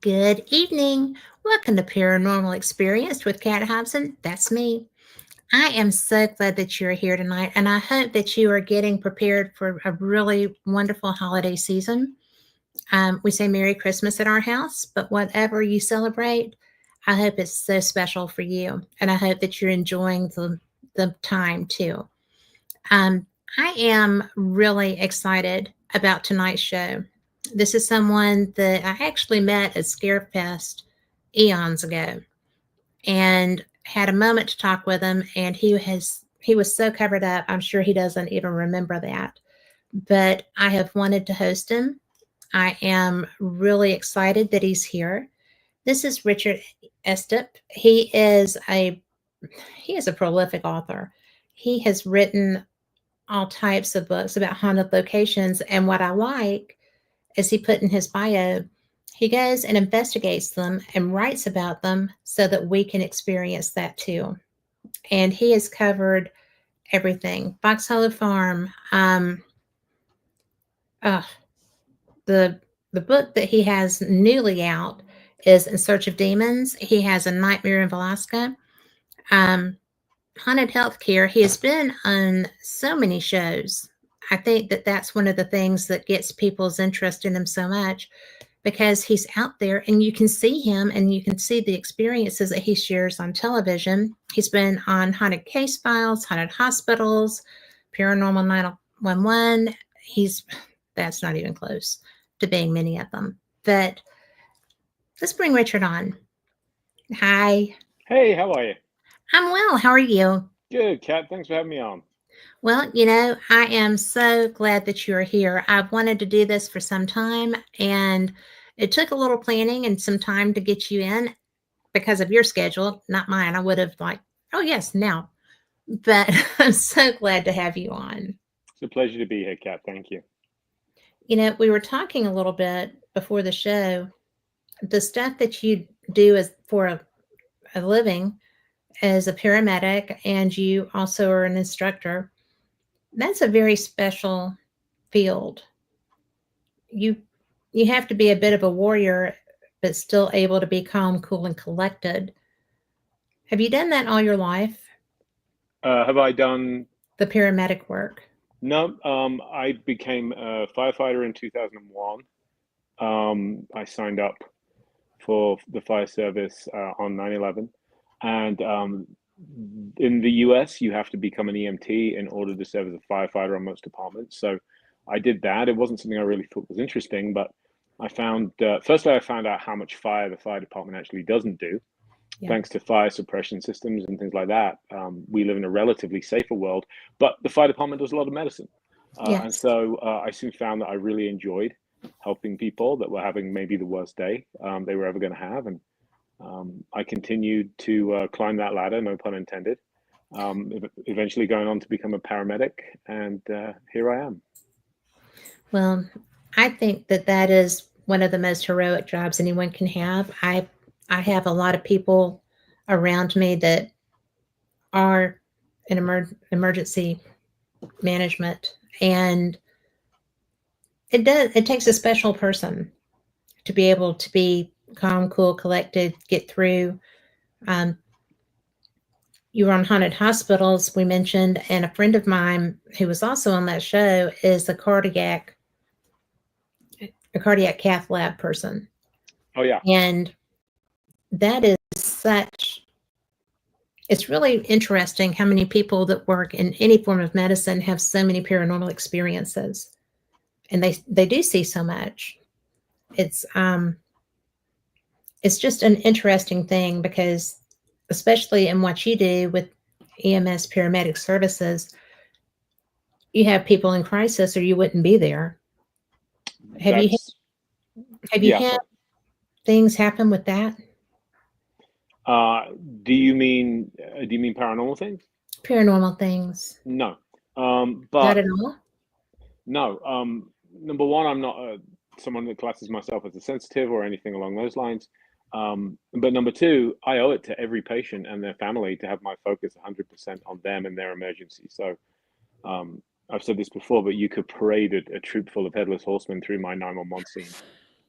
Good evening. Welcome to Paranormal Experience with Kat Hobson. That's me. I am so glad that you're here tonight, and I hope that you are getting prepared for a really wonderful holiday season. We say Merry Christmas at our house, but whatever you celebrate, I hope it's so special for you, and I hope that you're enjoying the time too. Um, I am really excited about tonight's show. This is someone that I actually met at Scarefest eons ago and had a moment to talk with him, and he was so covered up, I'm sure he doesn't even remember that. But I have wanted to host him. I am really excited that he's here. This is Richard Estep. He is a prolific author. He has written all types of books about haunted locations. And what I like is he put in his bio, he goes and investigates them and writes about them so that we can experience that too. And he has covered everything. Fox Hollow Farm, uh, the the book that he has newly out is In Search of Demons. He has A Nightmare in Alaska. Um, Haunted Healthcare. He has been on so many shows. I think that that's one of the things that gets people's interest in him so much because he's out there and you can see him and you can see the experiences that he shares on television. He's been on Haunted Case Files, Haunted Hospitals, Paranormal 911. He's That's not even close to being many of them. But let's bring Richard on. Hi. Hey, how are you? I'm well. How are you? Good, Kat. Thanks for having me on. Well, I am so glad that you're here. I've wanted to do this for some time, and it took a little planning and some time to get you in because of your schedule, not mine. I would have like, oh yes, now. But I'm so glad to have you on. It's a pleasure to be here, Kat. Thank you. We were talking a little bit before the show. The stuff that you do as for a living as a paramedic, and you also are an instructor. That's a very special field. you you have to be a bit of a warrior but still able to be calm, cool, and collected. Have you done that all your life? Have I done? The paramedic work? No. I became a firefighter in 2001. I signed up for the fire service on 9/11, and in the US, you have to become an EMT in order to serve as a firefighter on most departments. So I did that. It wasn't something I really thought was interesting, but I found firstly I found out how much fire the fire department actually doesn't do, Yeah. thanks to fire suppression systems and things like that. We live in a relatively safer world, but the fire department does a lot of medicine. And Yes. so I soon found that I really enjoyed helping people that were having maybe the worst day they were ever going to have. And I continued to climb that ladder, no pun intended, eventually going on to become a paramedic. And here I am. Well, I think that that is one of the most heroic jobs anyone can have. I have a lot of people around me that are in emergency management, and it takes a special person to be able to be calm, cool, collected, get through. Um, you were on haunted hospitals, we mentioned, and a friend of mine who was also on that show is a cardiac cath lab person, Oh, yeah. and that is such. It's really interesting how many people that work in any form of medicine have so many paranormal experiences, and they do see so much. It's um, it's just an interesting thing because, especially in what you do with EMS paramedic services, you have people in crisis or you wouldn't be there. Have you That's, have you yeah. had So, things happen with that? uh, do you mean paranormal things? Paranormal things? No. Not But at all? no. Number one, I'm not someone that classes myself as a sensitive or anything along those lines. But number two, I owe it to every patient and their family to have my focus 100% on them and their emergency. So um, I've said this before, but you could parade a troop full of headless horsemen through my 911 scene.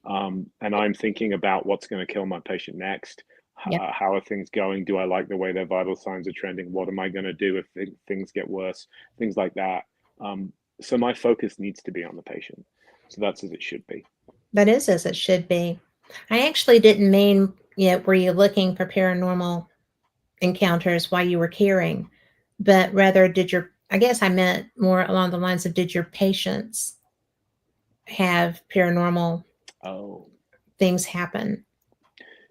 and I'm thinking about what's going to kill my patient next. Yep. How are things going? Do I like the way their vital signs are trending? What am I going to do if things get worse? Things like that. So my focus needs to be on the patient. So that's as it should be. That is as it should be. I actually didn't mean, were you looking for paranormal encounters while you were caring, but rather I guess I meant more along the lines of, did your patients have paranormal Oh, things happen?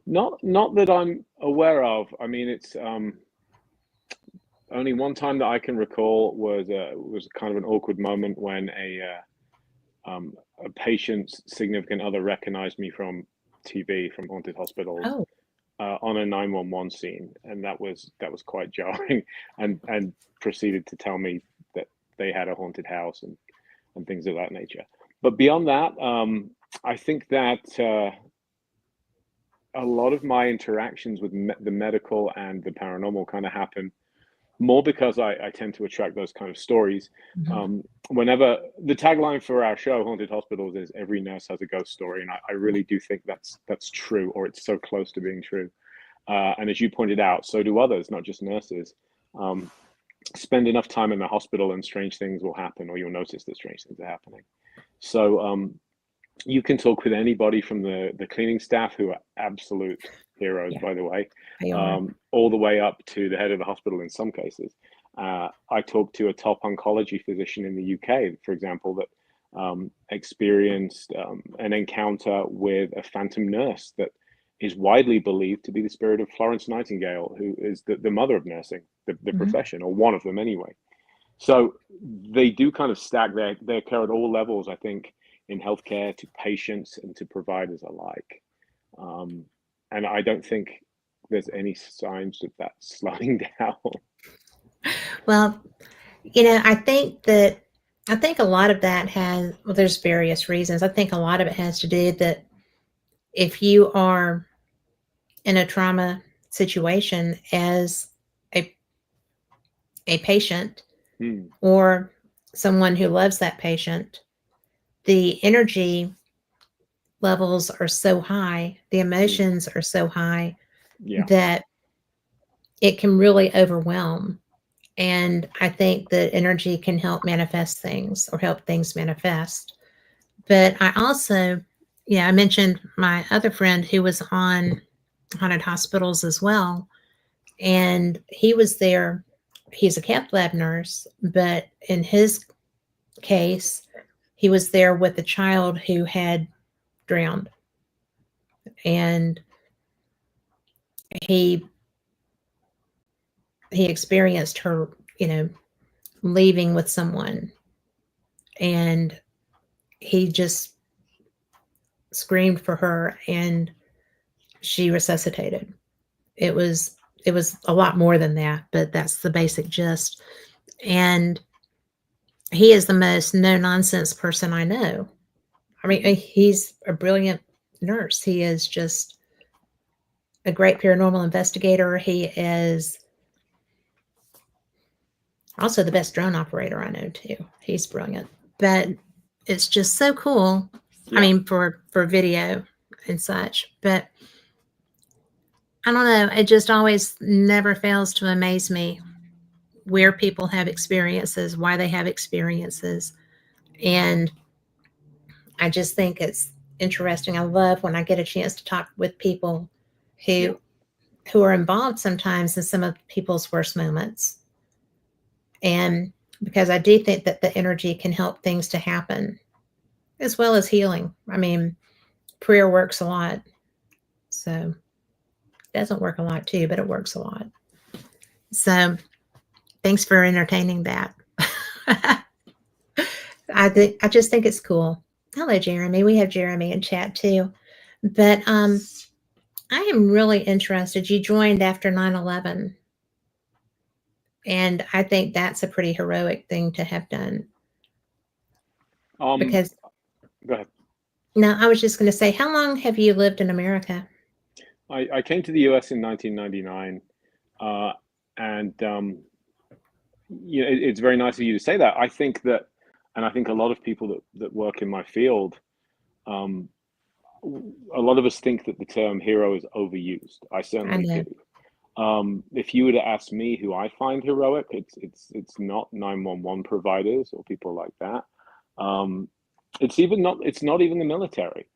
not that I'm aware of. I mean, it's only one time that I can recall was kind of an awkward moment when a patient's significant other recognized me from TV, from haunted hospitals, Oh, on a 911 scene, and that was quite jarring, and proceeded to tell me that they had a haunted house and things of that nature. But beyond that, I think that a lot of my interactions with the medical and the paranormal kind of happen more because I tend to attract those kind of stories. mhm. Whenever the tagline for our show, Haunted Hospitals, is every nurse has a ghost story, and I really do think that's true, or it's so close to being true. And as you pointed out, so do others, not just nurses. Um, Spend enough time in the hospital, and strange things will happen, or you'll notice that strange things are happening. So you can talk with anybody from the cleaning staff, who are absolute heroes, Yeah, by the way, they are. all the way up to the head of the hospital in some cases. I talked to a top oncology physician in the UK, for example, that experienced an encounter with a phantom nurse that is widely believed to be the spirit of Florence Nightingale, who is the mother of nursing, the Mhm. profession, or one of them anyway. So they do kind of stack their care at all levels, I think, in healthcare, to patients and to providers alike. Um, and I don't think there's any signs of that slowing down. Well, I think a lot of that well, there's various reasons. I think a lot of it has to do that if you are in a trauma situation as a, a patient Hmm. or someone who loves that patient, the energy levels are so high, the Hmm. emotions are so high Yeah. that it can really overwhelm. And I think that energy can help manifest things or help things manifest. But I also, I mentioned my other friend who was on haunted hospitals as well. And he was there. He's a cath lab nurse, but in his case, he was there with a child who had drowned. And he he experienced her, you know, leaving with someone, and he just screamed for her, and she resuscitated. It was it was a lot more than that, but that's the basic gist. And he is the most no nonsense person I know. I mean, Hmm. he's a brilliant nurse. He is just a great paranormal investigator. He is also the best drone operator I know too. He's brilliant. But it's just so cool. I Yeah. mean, for video and such. But I don't know. It just always never fails to amaze me where people have experiences, why they have experiences. And I just think it's interesting. I love when I get a chance to talk with people Yeah. who are involved sometimes in some of people's worst moments. And because I do think that the energy can help things to happen as well as healing. I mean, prayer works a lot. So it doesn't work a lot too, but it works a lot. So thanks for entertaining that. I just think it's cool. Hello, Jeremy. We have Jeremy in chat too. But I am really interested. You joined after 9/11, and I think that's a pretty heroic thing to have done. Um, Because Go ahead. now I was just going to say, how long have you lived in America? I came to the US in 1999, uh, and it's very nice of you to say that. I think that, and I think a lot of people that work in my field, um, a lot of us think that the term hero is overused. I I certainly do. know. If you were to ask me who I find heroic, it's not 911 providers or people like that. Um, it's not even the military,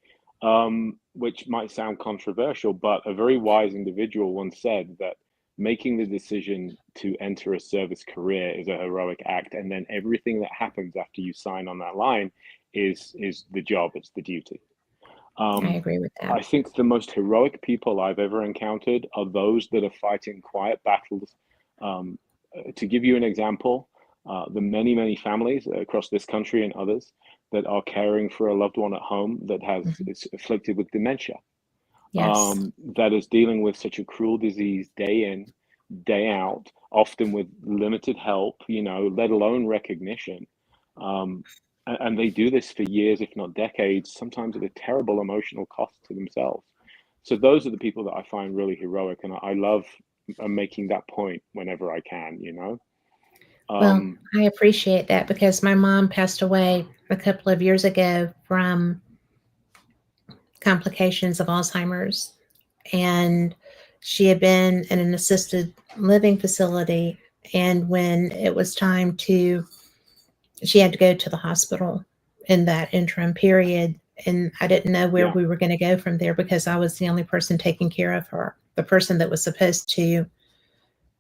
which might sound controversial, but a very wise individual once said that making the decision to enter a service career is a heroic act, and then everything that happens after you sign on that line is the job, it's the duty. I Um, agree with that. I think the most heroic people I've ever encountered are those that are fighting quiet battles. To give you an example, the many, many families across this country and others that are caring for a loved one at home that Mhm. is afflicted with dementia, Yes. that is dealing with such a cruel disease day in, day out, often with limited help, let alone recognition. Um, and they do this for years, if not decades, sometimes at a terrible emotional cost to themselves. So those are the people that I find really heroic, and I love making that point whenever I can. Well, Um, I appreciate that because my mom passed away a couple of years ago from complications of Alzheimer's. And she had been in an assisted living facility. And when it was time to, she had to go to the hospital in that interim period. And I didn't know where yeah. we were going to go from there because I was the only person taking care of her. The person that was supposed to,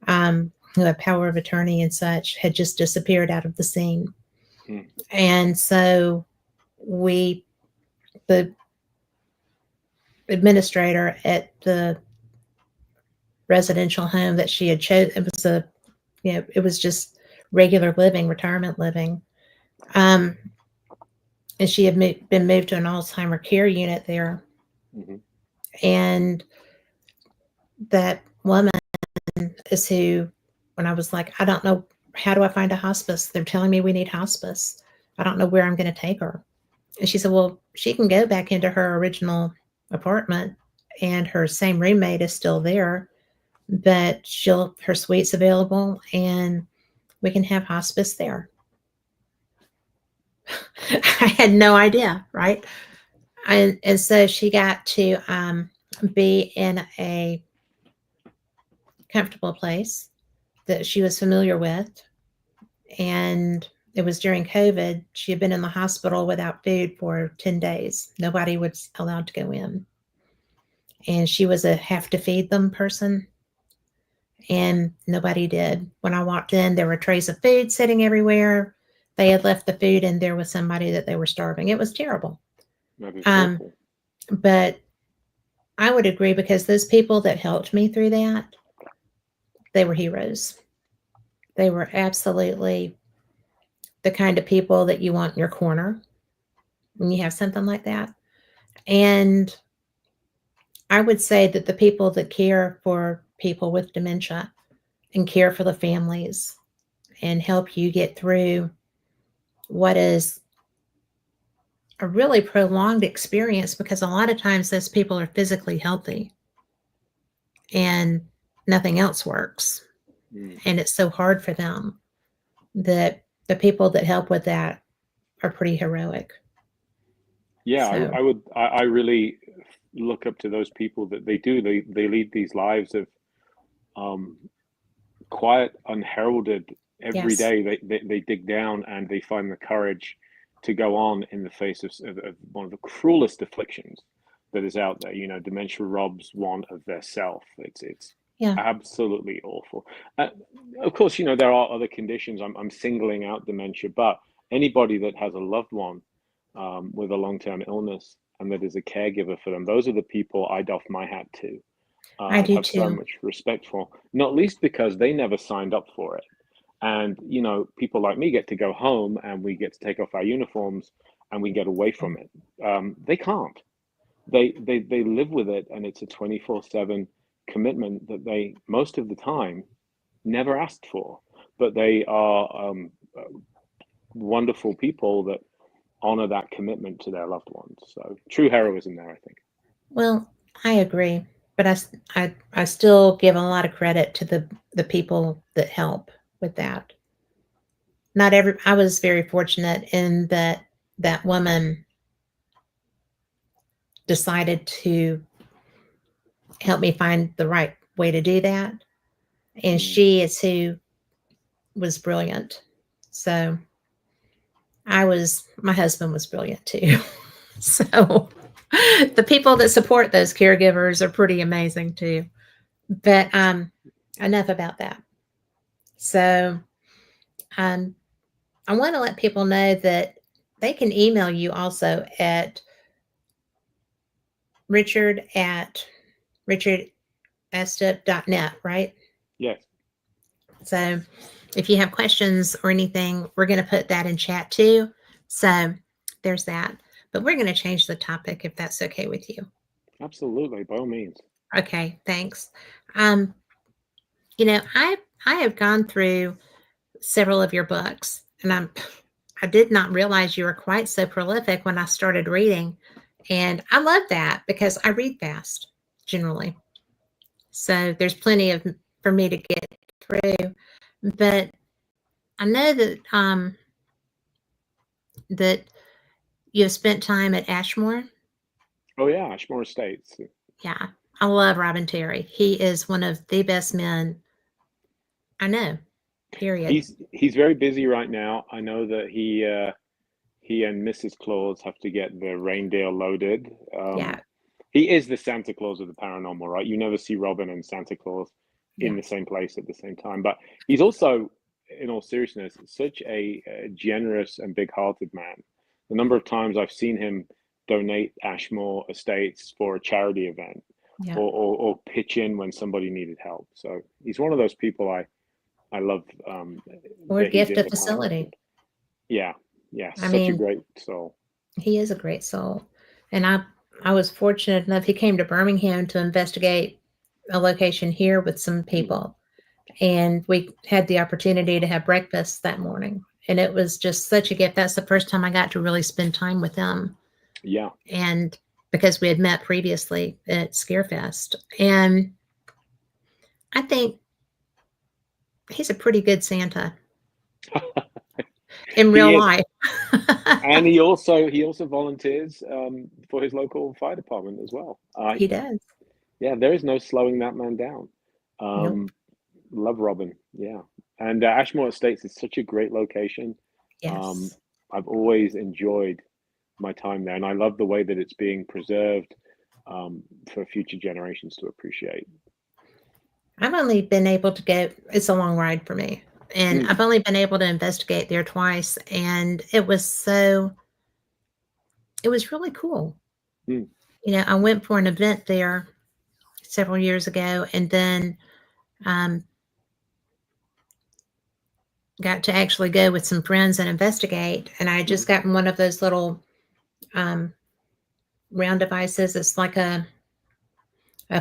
who had power of attorney and such, had just disappeared out of the scene. Mm, And so we, the administrator at the residential home that she had chosen, it was a, it was just regular living, retirement living. Um, and she had been moved to an Alzheimer care unit there. mhm, And that woman is who, when I was like, I don't know, how do I find a hospice? They're telling me we need hospice. I don't know where I'm going to take her. And she said, well, she can go back into her original apartment and her same roommate is still there, but her suite's available and we can have hospice there. I had no idea, right? And so she got to be in a comfortable place that she was familiar with. And it was during COVID. She had been in the hospital without food for 10 days. Nobody was allowed to go in. And she was a have to feed them person. And nobody did. When I walked in, there were trays of food sitting everywhere. They had left the food and there was somebody that they were starving. It was terrible. that is Um, awful. but I would agree because those people that helped me through that, they were heroes. They were absolutely the kind of people that you want in your corner when you have something like that. And I would say that the people that care for people with dementia and care for the families and help you get through what is a really prolonged experience because a lot of times those people are physically healthy and nothing else works. Mm. And it's so hard for them that the people that help with that are pretty heroic. Yeah, So, I really look up to those people that they lead these lives of um, quiet, unheralded. Every yes. day they dig down and they find the courage to go on in the face of one of the cruelest afflictions that is out there. Dementia robs one of their self. It's Yeah. absolutely awful. Uh, of course, there are other conditions. I'm singling out dementia, but anybody that has a loved one with a long-term illness and that is a caregiver for them, those are the people I doff my hat to I and do have so too. much respect for, not least because they never signed up for it. And, people like me get to go home and we get to take off our uniforms and we get away Yeah. from it. They can't. They live with it, and it's a 24/7 commitment that they, most of the time, never asked for. But they are wonderful people that honor that commitment to their loved ones. So true heroism there, I think. Well, I agree, but I still give a lot of credit to the people that help with that. Not every I was very fortunate in that that woman decided to help me find the right way to do that. And Mm. she is who was brilliant. So my husband was brilliant too. So the people that support those caregivers are pretty amazing too. But enough about that. So um, I want to let people know that they can email you also at richard@richardestep.net, right? Yes, So if you have questions or anything, we're going to put that in chat too. So there's that. But we're going to change the topic if that's okay with you. absolutely, by all means. Okay, thanks. Um, I have gone through several of your books, and I did not realize you were quite so prolific when I started reading, and I love that because I read fast generally. So there's plenty of for me to get through, but I know that you have spent time at Ashmore. Oh yeah, Ashmore Estates. Yeah, I love Robin Terry. He is one of the best men I know. Period. He's very busy right now. I know that he and Mrs. Claus have to get the reindeer loaded. Yeah, He is the Santa Claus of the paranormal, right? You never see Robin and Santa Claus in yeah, the same place at the same time. But he's also, in all seriousness, such a generous and big-hearted man. The number of times I've seen him donate Ashmore Estates for a charity event, yeah. or pitch in when somebody needed help. So he's one of those people I love, Or that he's gift in of the facility. paranormal. Yeah, yeah, I such a mean, great soul. he is a great soul. And I was fortunate enough he came to Birmingham to investigate a location here with some Mm, people. And we had the opportunity to have breakfast that morning. And it was just such a gift. That's the first time I got to really spend time with him. yeah. And because we had met previously at Scarefest. And I think he's a pretty good Santa in real He is, life. and he also volunteers for his local fire department as well. He does. Yeah, there is no slowing that man down. Nope. Um, Love Robin, yeah, and Ashmore Estates is such a great location. Um, Yes. I've always enjoyed my time there, and I love the way that it's being preserved, for future generations to appreciate. I've only been able to go, it's a long ride for me. And Mm, I've only been able to investigate there twice. And it was really cool. mm, I went for an event there several years ago and then um, got to actually go with some friends and investigate. And I had mhm. just gotten one of those little um, round devices. It's like a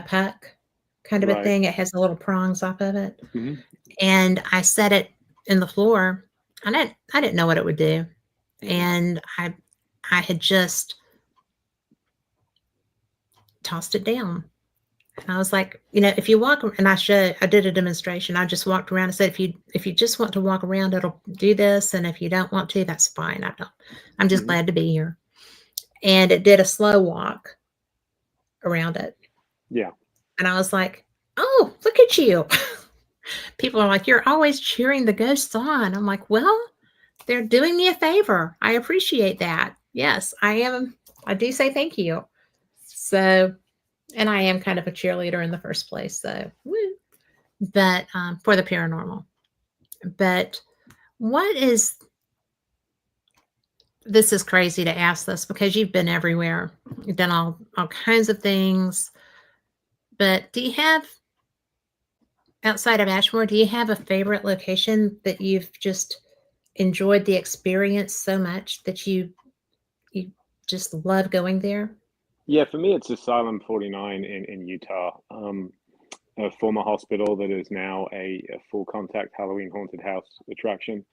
puck kind of a Right. thing. It has the little prongs off of it. Mhm, And I set it in the floor. I didn't know what it would do. mhm, And I had just tossed it down. And I was like, if you walk and I did a demonstration. I just walked around and said, if you just want to walk around, it'll do this. And if you don't want to, that's fine. I'm just mhm. glad to be here. And it did a slow walk around it. Yeah. And I was like, oh, look at you. People are like, you're always cheering the ghosts on. I'm like, well, they're doing me a favor. I appreciate that. Yes, I am. I do say thank you. So, and I am kind of a cheerleader in the first place. So, woo. But for the paranormal. But what is this is crazy to ask this because you've been everywhere. You've done all kinds of things. But do you have outside of Ashmore, do you have a favorite location that you've just enjoyed the experience so much that you just love going there? Yeah, for me, it's Asylum 49 in Utah, a former hospital that is now a full contact Halloween haunted house attraction.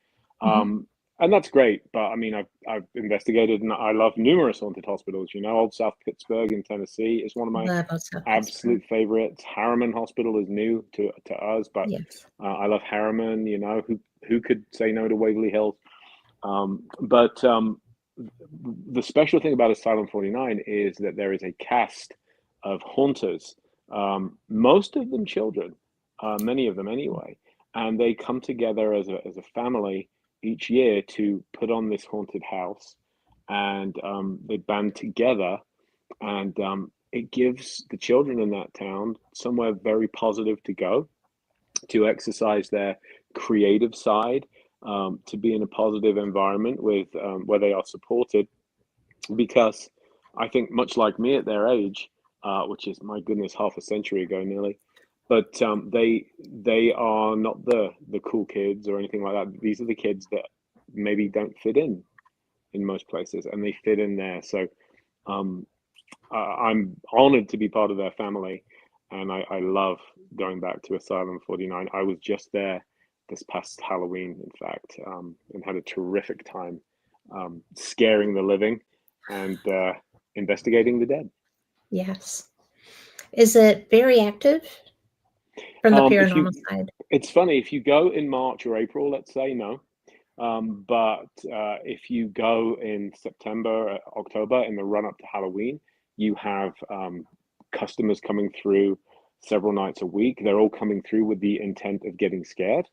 Mhm. Um, and that's great, but I mean, I've investigated and I love numerous haunted hospitals. Old South Pittsburgh in Tennessee is one of my Love of South Pittsburgh. absolute favorites. Harriman Hospital is new to us, but Yes. I love Harriman. Who could say no to Waverly Hills? But the special thing about Asylum 49 is that there is a cast of haunters, most of them children, many of them anyway, and they come together as a family each year to put on this haunted house, and they band together, and it gives the children in that town somewhere very positive to go, to exercise their creative side, to be in a positive environment with where they are supported, because I think much like me at their age, which is my goodness, half a century ago nearly, but they are not the cool kids or anything like that. These are the kids that maybe don't fit in most places, and they fit in there. So um, I'm honored to be part of their family, and I love going back to Asylum 49. I was just there this past Halloween, in fact, and had a terrific time scaring the living and investigating the dead. Yes. Is it very active from the If paranormal you, side? it's funny, if you go in March or April, let's say, no. But if you go in September, October, in the run up to Halloween, you have customers coming through several nights a week. They're all coming through with the intent of getting scared.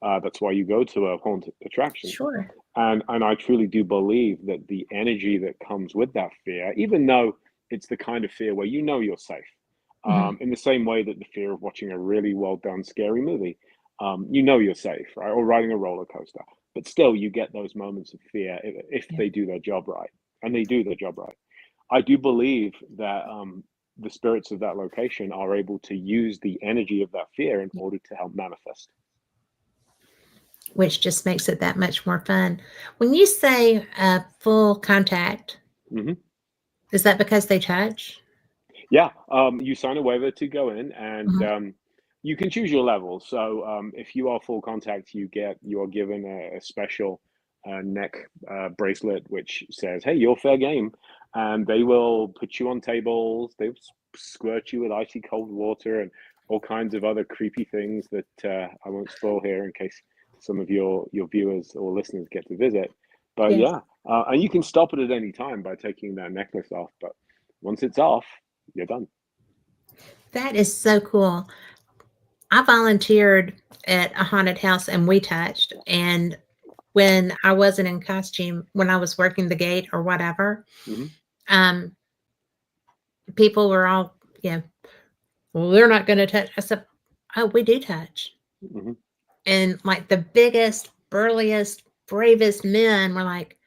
That's why you go to a haunted attraction. Sure. And I truly do believe that the energy that comes with that fear, even though it's the kind of fear where you know you're safe, Mhm. in the same way that the fear of watching a really well done scary movie, you know you're safe, right? Or riding a roller coaster, but still you get those moments of fear if Yeah. they do their job right, and they do their job right. I do believe that the spirits of that location are able to use the energy of that fear in Yeah. order to help manifest. Which just makes it that much more fun. When you say, full contact, Hmm. is that because they touch? Yeah, you sign a waiver to go in, and Mhm. you can choose your level. So if you are full contact, you are given a special neck bracelet which says, "Hey, you're fair game," and they will put you on tables. They will squirt you with icy cold water and all kinds of other creepy things that I won't spoil here in case some of your viewers or listeners get to visit. But Yes. yeah, and you can stop it at any time by taking that necklace off. But once it's off, you're done. That is so cool. I volunteered at a haunted house and we touched, and when I wasn't in costume, when I was working the gate or whatever, Hmm. um, people were all, yeah, "Well, they're not gonna touch." I said, "Oh, we do touch." Hmm. And, like, the biggest, burliest, bravest men were like,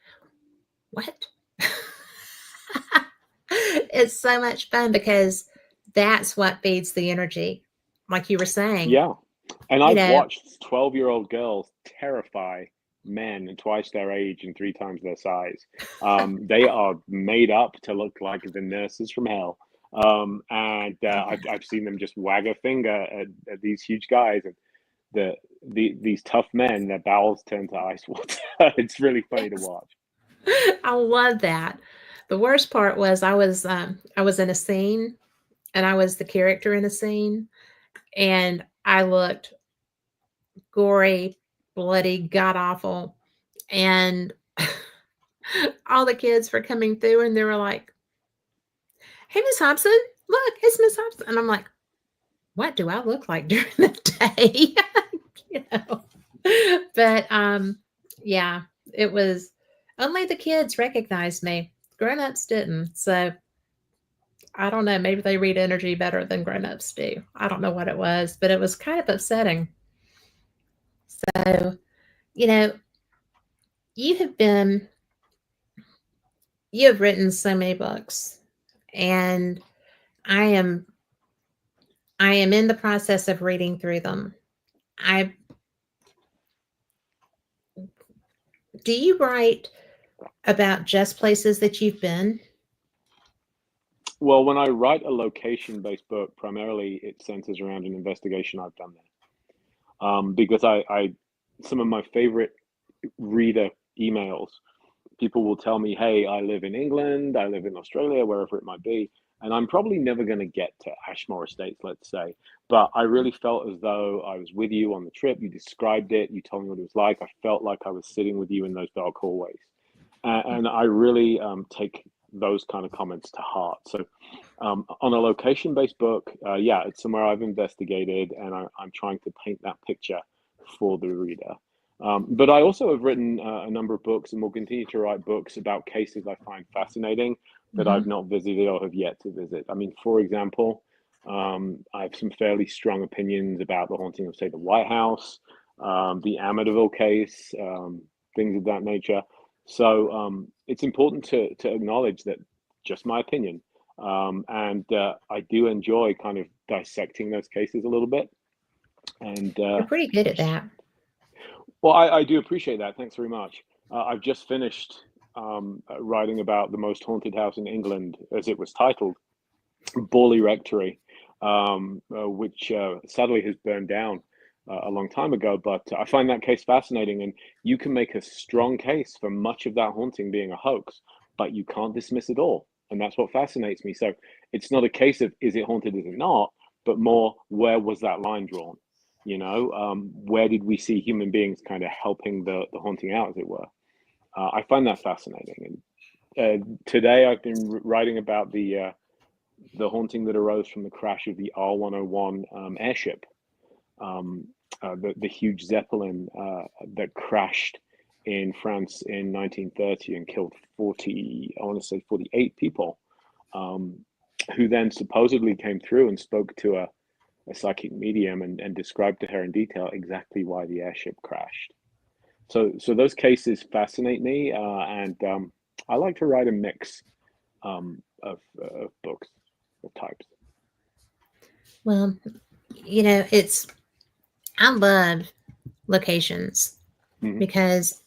"What?" It's so much fun because that's what feeds the energy, like you were saying, Yeah. And you I've know. watched 12-year-old girls terrify men twice their age and three times their size. They are made up to look like the nurses from hell. And I've seen them just wag a finger at these huge guys, and these tough men, their bowels turn to ice water. It's really funny to Yes. watch. I love that. The worst part was I was in a scene, and I was the character in a scene, and I looked gory, bloody, god awful, and all the kids were coming through, and they were like, "Hey, Miss Hobson, look, it's Miss Hobson," and I'm like, "What do I look like during the day?" You know? But, yeah, it was only the kids recognized me. Grown-ups didn't, so I don't know, maybe they read energy better than grown-ups do. I don't know what it was, but it was kind of upsetting. So, you know, you have been you have written so many books, and I am I am in the process of reading through them. I Do you write about just places that you've been? Well, when I write a location-based book, primarily it centers around an investigation I've done there. Because some of my favorite reader emails, people will tell me, "Hey, I live in England, I live in Australia, wherever it might be, and I'm probably never going to get to Ashmore Estates, let's say, but I really felt as though I was with you on the trip. You described it, you told me what it was like. I felt like I was sitting with you in those dark hallways." and I really take those kind of comments to heart. So, on a location-based book, yeah, it's somewhere I've investigated, and I'm trying to paint that picture for the reader. But I also have written a number of books, and will continue to write books about cases I find fascinating that I've Hmm. not visited or have yet to visit. I mean, for example, I have some fairly strong opinions about the haunting of, say, the White House, the Amityville case, things of that nature. So it's important to acknowledge that just my opinion. And I do enjoy kind of dissecting those cases a little bit. And You're pretty good at that. well, I do appreciate that. Thanks very much. I've just finished writing about the most haunted house in England, as it was titled, Borley Rectory, which sadly has burned down a long time ago. But I find that case fascinating, and you can make a strong case for much of that haunting being a hoax, but you can't dismiss it all. And that's what fascinates me. So it's not a case of is it haunted, is it not, but more where was that line drawn? Where did we see human beings kind of helping the haunting out, as it were? I find that fascinating. And today I've been writing about the haunting that arose from the crash of the R101 airship, um, the huge Zeppelin that crashed in France in 1930 and killed 40, I want to say 48 people, um, who then supposedly came through and spoke to a psychic medium and described to her in detail exactly why the airship crashed. So those cases fascinate me, and I like to write a mix of books of types. Well, it's I love locations Hmm. because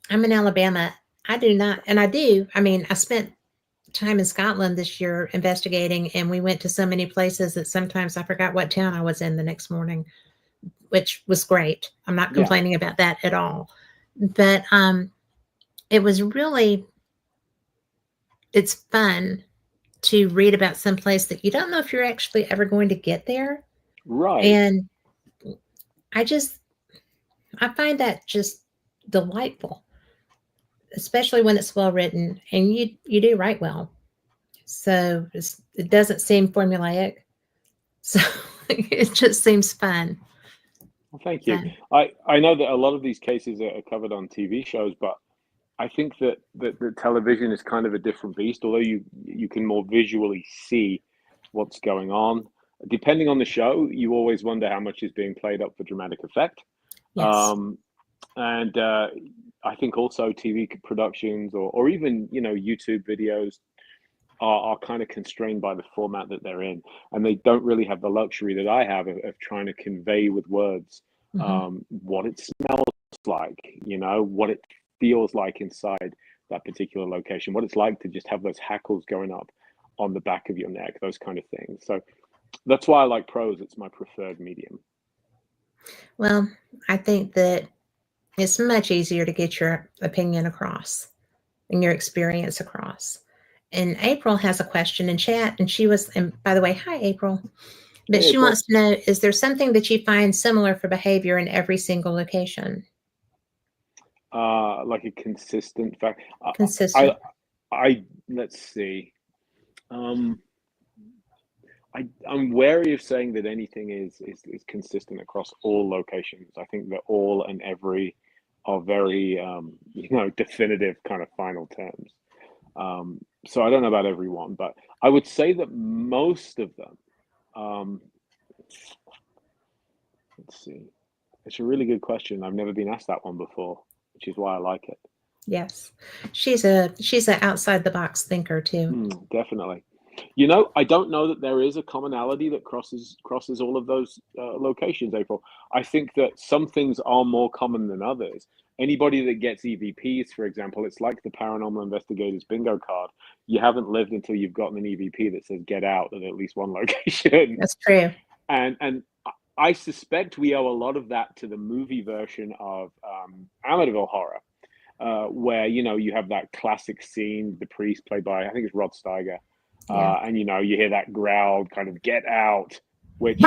I'm in Alabama. I do not, and I do. I mean, I spent time in Scotland this year investigating, and we went to so many places that sometimes I forgot what town I was in the next morning, which was great. I'm not Yeah, complaining about that at all. But it was really it's fun to read about some place that you don't know if you're actually ever going to get there. right. And I just I find that just delightful, especially when it's well written and you do write well. So it doesn't seem formulaic. So it just seems fun. Well, thank So you. I know that a lot of these cases are covered on TV shows, but I think that television is kind of a different beast. Although you can more visually see what's going on. Depending on the show, you always wonder how much is being played up for dramatic effect. yes. Um, and I think also TV productions or even YouTube videos are kind of constrained by the format that they're in, and they don't really have the luxury that I have of trying to convey with words Hmm. what it smells like, what it feels like inside that particular location, what it's like to just have those hackles going up on the back of your neck, those kind of things. So that's why I like prose. It's my preferred medium. Well, I think that it's much easier to get your opinion across and your experience across. And April has a question in chat, and by the way, hi, April. But Hey, she April. wants to know, is there something that you find similar for behavior in every single location? Like a consistent fact. I, Consistent. I let's see. Um, I'm wary of saying that anything is consistent across all locations. I think that all and every are very definitive kind of final terms. So I don't know about everyone, but I would say that most of them. Um, let's see. It's a really good question. I've never been asked that one before, which is why I like it. Yes. She's a outside the box thinker too. Definitely. I don't know that there is a commonality that crosses all of those locations, April. I think that some things are more common than others. Anybody that gets EVPs, for example, it's like the paranormal investigators bingo card. You haven't lived until you've gotten an EVP that says "get out" at least one location, That's true. and I suspect we owe a lot of that to the movie version of Amityville Horror, where you have that classic scene, the priest played by I think it's Rod Steiger, Yeah. and you hear that growled kind of "get out," which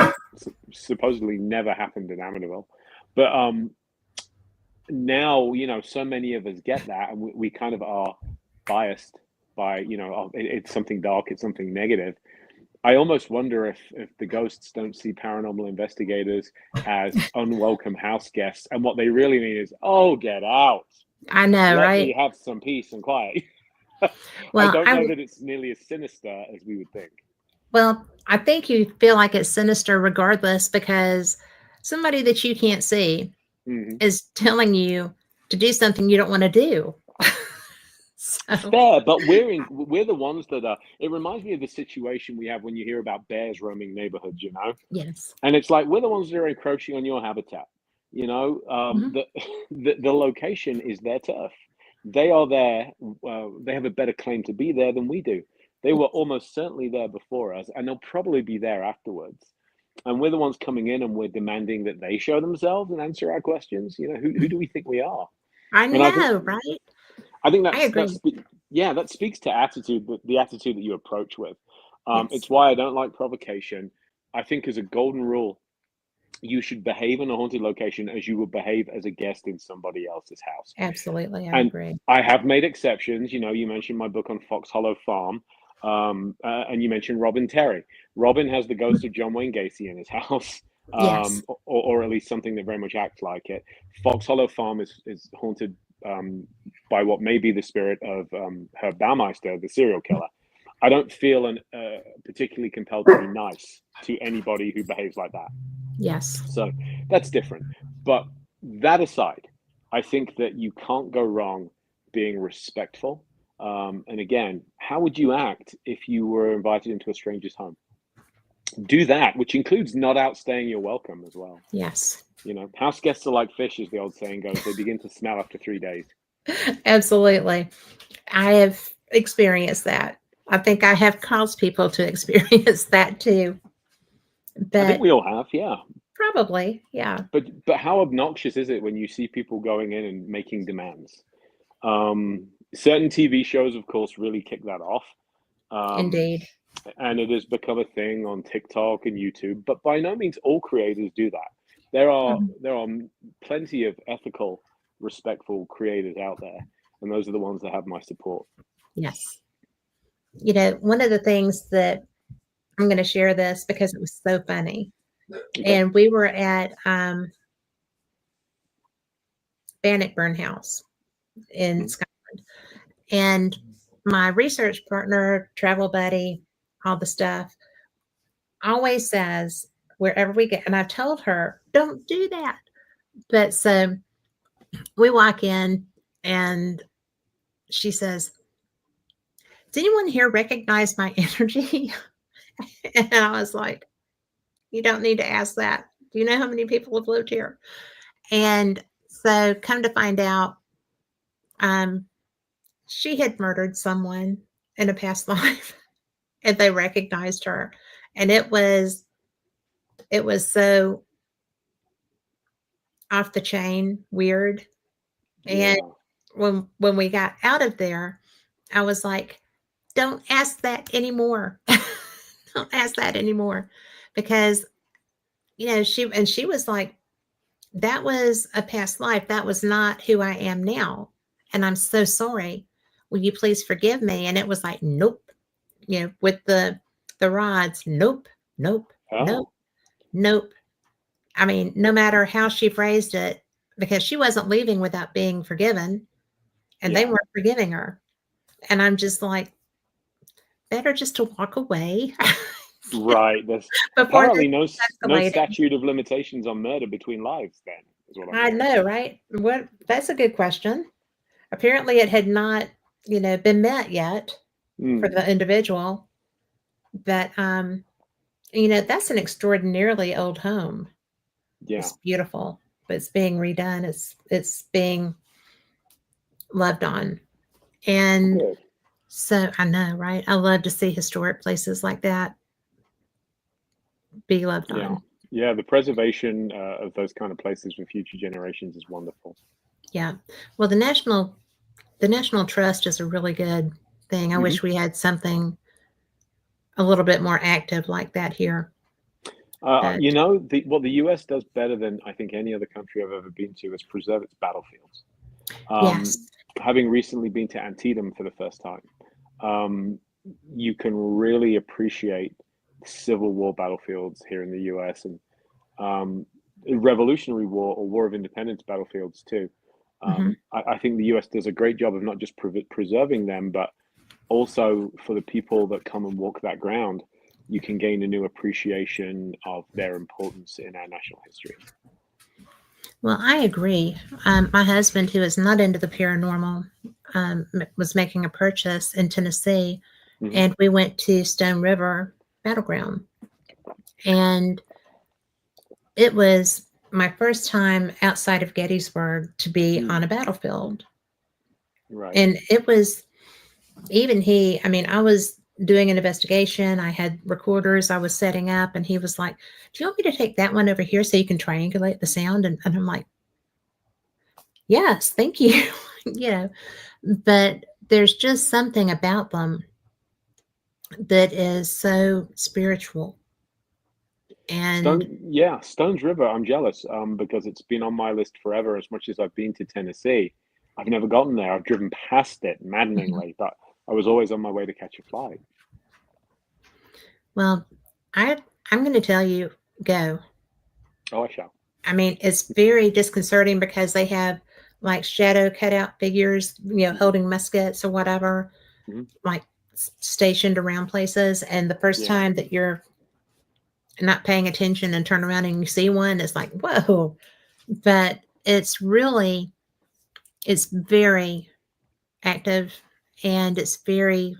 supposedly never happened in Amityville, but now, so many of us get that, and we kind of are biased by, oh, it's something dark, it's something negative. I almost wonder if the ghosts don't see paranormal investigators as unwelcome house guests, and what they really mean is, oh, get out, I know, let right? me have some peace and quiet. I Well, don't know that it's nearly as sinister as we would think. I think you feel like it's sinister regardless because somebody that you can't see Hmm. is telling you to do something you don't want to do. So, Fair, but we're the ones that are. It reminds me of the situation we have when you hear about bears roaming neighborhoods, yes. and it's like we're the ones that are encroaching on your habitat. Mhm. The location is their turf. They are there. They have a better claim to be there than we do. They were almost certainly there before us, and they'll probably be there afterwards. And we're the ones coming in, and we're demanding that they show themselves and answer our questions. Who do we think we are? I And know, right? I think I agree. yeah, that speaks to attitude, the attitude that you approach with. It's Yes, why I don't like provocation. I think as a golden rule, you should behave in a haunted location as you would behave as a guest in somebody else's house. absolutely. I And agree. I have made exceptions. You mentioned my book on Fox Hollow Farm, and you mentioned Robin Terry. Robin has the ghost of John Wayne Gacy in his house, Yes. or at least something that very much acts like it. Fox Hollow Farm is haunted um, by what may be the spirit of Herb Baumeister, the serial killer. I don't feel particularly compelled to be nice to anybody who behaves like that. Yes. So that's different. But that aside, I think that you can't go wrong being respectful. And again, how would you act if you were invited into a stranger's home? Do that, which includes not outstaying your welcome as well. Yes. House guests are like fish, as the old saying goes. They begin to smell after 3 days. Absolutely. I have experienced that. I think I have caused people to experience that too. I think But we all have, yeah. probably, yeah, But how obnoxious is it when you see people going in and making demands? Certain TV shows, of course, really kick that off. Um, indeed. and it has become a thing on TikTok and YouTube, but by no means all creators do that. There are Mhm. there are plenty of ethical, respectful creators out there, and those are the ones that have my support. Yes. One of the things that I'm going to share this because it was so funny. Okay. And we were at Bannockburn House in Mhm. Scotland. And my research partner, travel buddy, all the stuff, always says, wherever we get, and I told her, don't do that. But so we walk in and she says, does anyone here recognize my energy? And I was like, you don't need to ask that. Do you know how many people have lived here? And so come to find out, um, she had murdered someone in a past life and they recognized her. And it was so off the chain weird. And Yeah. when we got out of there, I was like, don't ask that anymore. Don't ask that anymore. Because, she was like, that was a past life. That was not who I am now. And I'm so sorry. Will you please forgive me? And it was like, nope. With the rods, nope, nope, nope, Oh, nope. I mean, no matter how she phrased it, because she wasn't leaving without being forgiven, and they yeah. weren't forgiving her. And I'm just like, better just to walk away Right. There's before this apparently no escalating. statute of limitations on murder between lives. Then is what I'm I hearing. know, right? What That's a good question. Apparently it had not, been met yet for Mm, the individual, but that's an extraordinarily old home. yeah. It's beautiful, but it's being redone. It's being loved on. Well, And good. so I know, right? I love to see historic places like that be loved Yeah. on. Yeah. The preservation of those kind of places for future generations is wonderful. Yeah. Well, the National Trust is a really good thing. I Hmm. wish we had something a little bit more active like that here. But what the US does better than I think any other country I've ever been to is preserve its battlefields. yes. Um, Having recently been to Antietam for the first time, um, you can really appreciate Civil War battlefields here in the US and um, Revolutionary War or War of Independence battlefields too. Hmm. I think the US does a great job of not just preserving them, but also for the people that come and walk that ground, you can gain a new appreciation of their importance in our national history. Well, I agree. My husband, who is not into the paranormal, was making a purchase in Tennessee, Hmm. and we went to Stone River Battleground. And it was my first time outside of Gettysburg to be on Mm, a battlefield. right. And it was even I mean, I was doing an investigation. I had recorders I was setting up, and he was like, "Do you want me to take that one over here so you can triangulate the sound?" And I'm like, "Yes, thank you." you know, but there's just something about them that is so spiritual. And Stones River, I'm jealous because it's been on my list forever. As much as I've been to Tennessee, I've never gotten there. I've driven past it mhm. maddeningly, but I was always on my way to catch a flight. Well, I I'm going to tell you, go. Oh, I shall. I mean, it's very disconcerting because they have like shadow cutout figures, Hmm. holding muskets or whatever, Hmm. like stationed around places. And the first Yeah. time that you're not paying attention and turn around and you see one, it's like, whoa. But it's very active, and it's very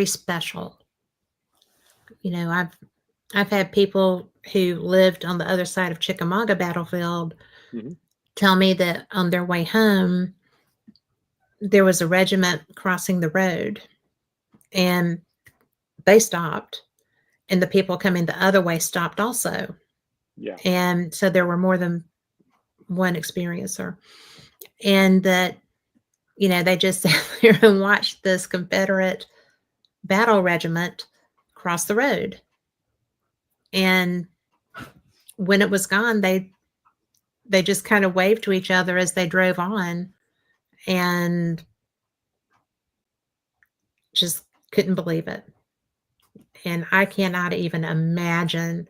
special. I've had people who lived on the other side of Chickamauga battlefield Hmm. tell me that on their way home there was a regiment crossing the road, and they stopped, and the people coming the other way stopped also. Yeah. And so there were more than one experiencer, and that they just sat there and watched this Confederate battle regiment cross the road. And when it was gone, they just kind of waved to each other as they drove on, and just couldn't believe it. And I cannot even imagine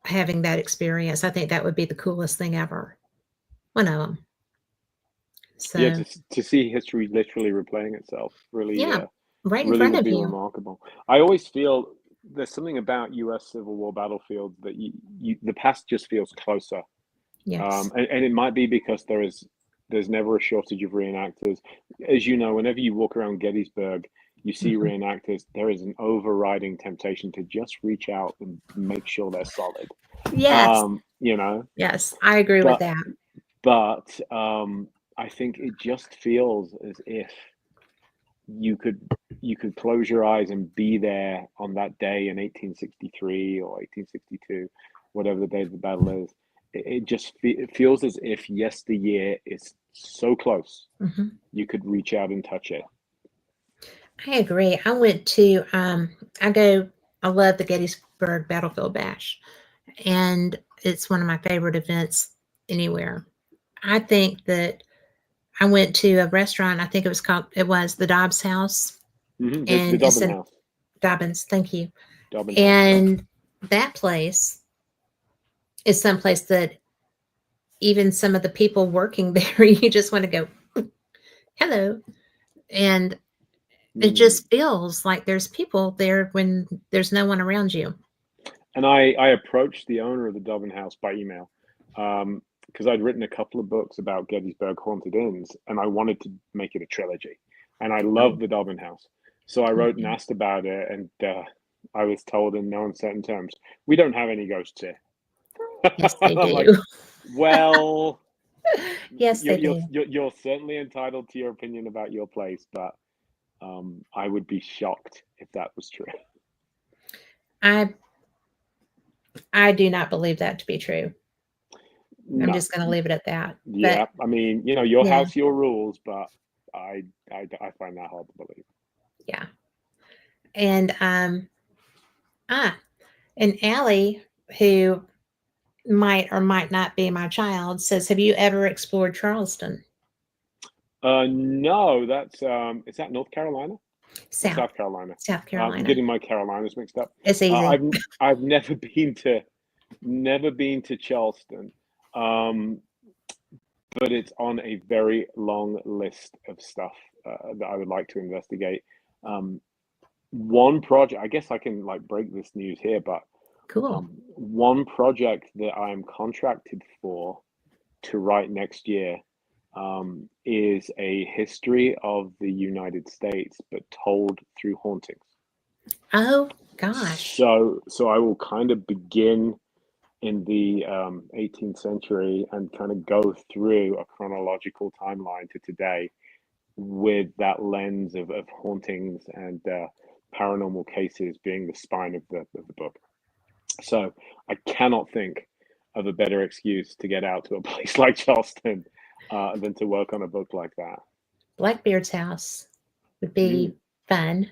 having that experience. I think that would be the coolest thing ever. One of them. Yeah, So, to see history literally replaying itself really yeah, right in really front would of be you. remarkable. I always feel there's something about US Civil War battlefields that the past just feels closer. Yes. And it might be because there's never a shortage of reenactors. As you know, whenever you walk around Gettysburg, you see Mhm. reenactors, there is an overriding temptation to just reach out and make sure they're solid. Yes. You know, Yes. I agree with but that. but I think it just feels as if you could you could close your eyes and be there on that day in 1863 or 1862, whatever the day of the battle is. It feels as if yesteryear is so close Mhm. you could reach out and touch it. I agree. I go, I love the Gettysburg Battlefield Bash, and it's one of my favorite events anywhere. I think that I went to a restaurant, I think it was the Dobbs House, Hmm. The and it's Dobbin in House, Dobbins, thank you. Dobbin House, yeah. And that place is someplace that even some of the people working there, you just want to go, hello. And it Mm. just feels like there's people there when there's no one around you. And I approached the owner of the Dobbin House by email because I'd written a couple of books about Gettysburg haunted inns, and I wanted to make it a trilogy. And I love Oh, the Dobbin House, so I me wrote and too. asked about it, and I was told in no uncertain terms, "We don't have any ghosts here." Yes, they I'm like, do. "Well, Yes, they do. you're certainly entitled to your opinion about your place, but I would be shocked if that was true." I I do not believe that to be true. I'm No, just going to leave it at that. But yeah, I mean, your yeah, house, your rules, but I find that hard to believe. yeah. And Ah, and Allie, who might or might not be my child, says, "Have you ever explored Charleston?" No, that's is that North Carolina or South, South Carolina? South I'm Carolina. getting my Carolinas mixed up. It's easy. I've never been to Charleston, um, but it's on a very long list of stuff that I would like to investigate. Um, one project, I guess I can like break this news here, but Cool. one project that I'm contracted for to write next year is a history of the United States, but told through hauntings. Oh gosh. So I will kind of begin in the 18th century and kind of go through a chronological timeline to today with that lens of hauntings and paranormal cases being the spine of the book. So I cannot think of a better excuse to get out to a place like Charleston than to work on a book like that. Blackbeard's house would Mm, be fun.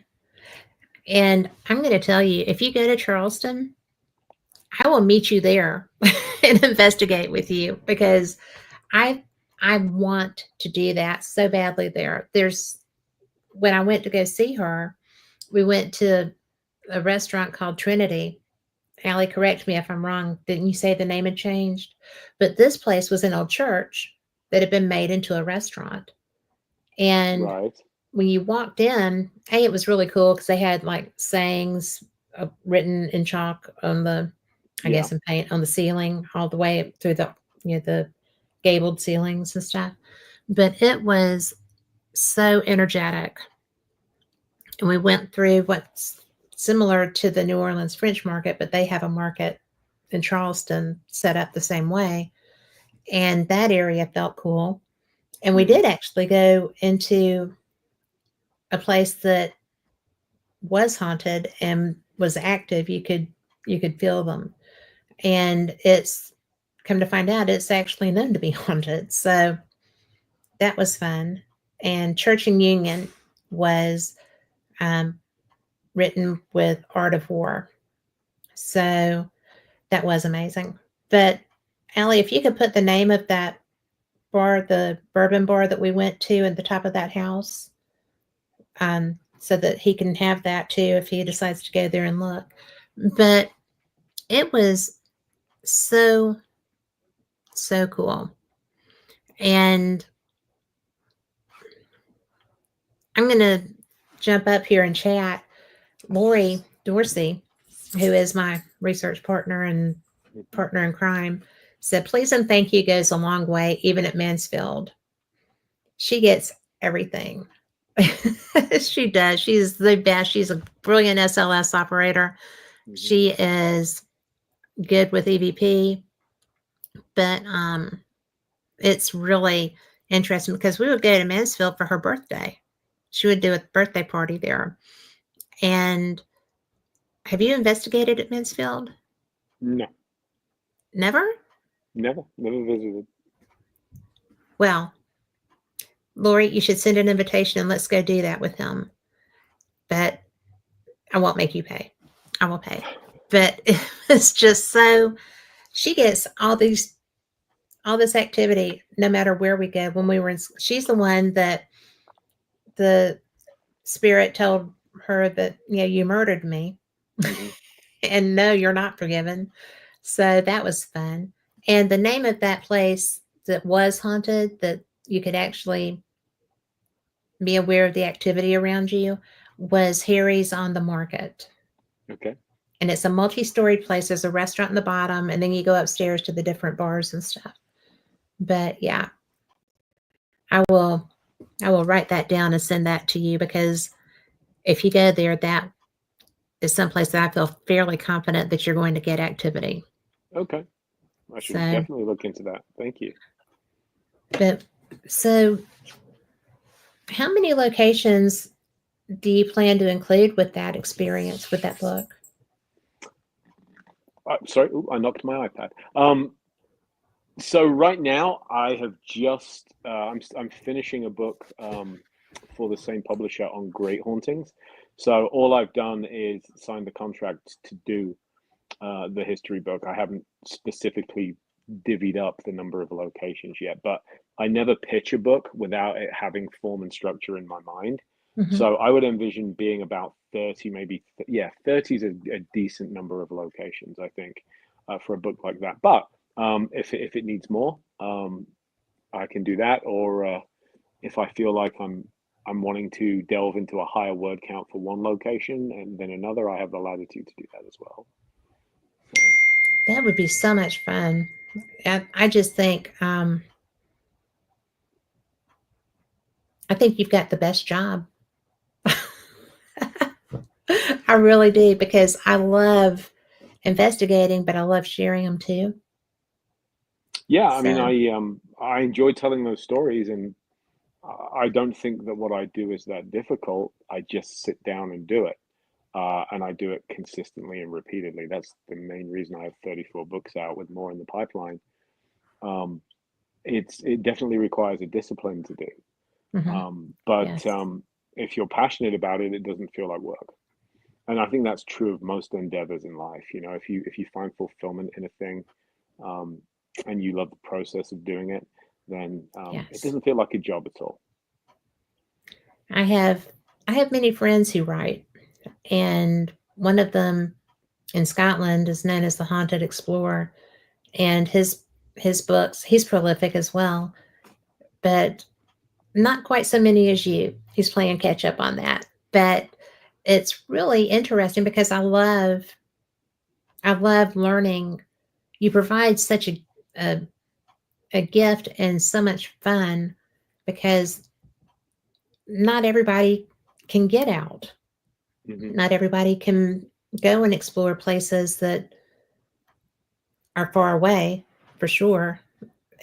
And I'm going to tell you, if you go to Charleston, I will meet you there and investigate with you because I I want to do that so badly there. There's when I went to go see her, we went to a restaurant called Trinity. Allie, correct me if I'm wrong. Didn't you say the name had changed? But this place was an old church that had been made into a restaurant. And right. when you walked in, hey, it was really cool because they had like sayings written in chalk on the, I Yeah. guess, in paint on the ceiling all the way through the gabled ceilings and stuff. But it was so energetic. And we went through what's similar to the New Orleans French market, but they have a market in Charleston set up the same way. And that area felt cool. And we Hmm. did actually go into a place that was haunted and was active. You could feel them. And it's come to find out it's actually known to be haunted. So that was fun. And Church and Union was um, written with Art of War. So that was amazing. But Allie, if you could put the name of that bar, the bourbon bar that we went to at the top of that house, so that he can have that too if he decides to go there and look. But it was so, so cool. And I'm going to jump up here and chat. Lori Dorsey, who is my research partner and Hmm. partner in crime, said, "Please and thank you goes a long way, even at Mansfield." She gets everything. She does. She's the best. She's a brilliant SLS operator. Hmm. She is good with EVP, but it's really interesting because we would go to Mansfield for her birthday. She would do a birthday party there. And have you investigated at Mansfield? No, Never? never visited. Well, Lori, you should send an invitation and let's go do that with him. But I won't make you pay. I will pay. But it's just so she gets all this activity no matter where we go. When we were in, she's the one that the spirit told her that, you murdered me Hmm. and no, you're not forgiven. So that was fun. And the name of that place that was haunted, that you could actually be aware of the activity around you, was Harry's on the Market. Okay. And it's a multi-storied place. There's a restaurant in the bottom, and then you go upstairs to the different bars and stuff. But yeah, I will I will write that down and send that to you because if you go there, that is someplace that I feel fairly confident that you're going to get activity. Okay. I should So, definitely look into that. Thank you. but so how many locations do you plan to include with that experience with that book? Sorry, ooh, I knocked my iPad. So right now, I have I'm finishing a book for the same publisher on great hauntings. So all I've done is sign the contract to do the history book. I haven't specifically divvied up the number of locations yet, but I never pitch a book without it having form and structure in my mind. Hmm. So I would envision being about 30, maybe, yeah, 30 is a decent number of locations, I think, for a book like that. But if it needs more, I can do that. Or if I feel like I'm wanting to delve into a higher word count for one location and then another, I have the latitude to do that as well. So That would be so much fun. I just think I think you've got the best job. I really do because I love investigating, but I love sharing them too. yeah, I mean, So, I enjoy telling those stories, and I don't think that what I do is that difficult. I just sit down and do it, and I do it consistently and repeatedly. That's the main reason I have 34 books out with more in the pipeline. Um, it definitely requires a discipline to do, mhm, but yes, if you're passionate about it, it doesn't feel like work. And I think that's true of most endeavors in life. You know, if you find fulfillment in a thing, um, and you love the process of doing it, then it yes. doesn't feel like a job at all. I have I have many friends who write, and one of them in Scotland is known as the Haunted Explorer, and his books, he's prolific as well, but not quite so many as you. He's playing catch up on that. But it's really interesting because I love learning. You provide such a, a gift and so much fun because not everybody can get out. Hmm. Not everybody can go and explore places that are far away for sure.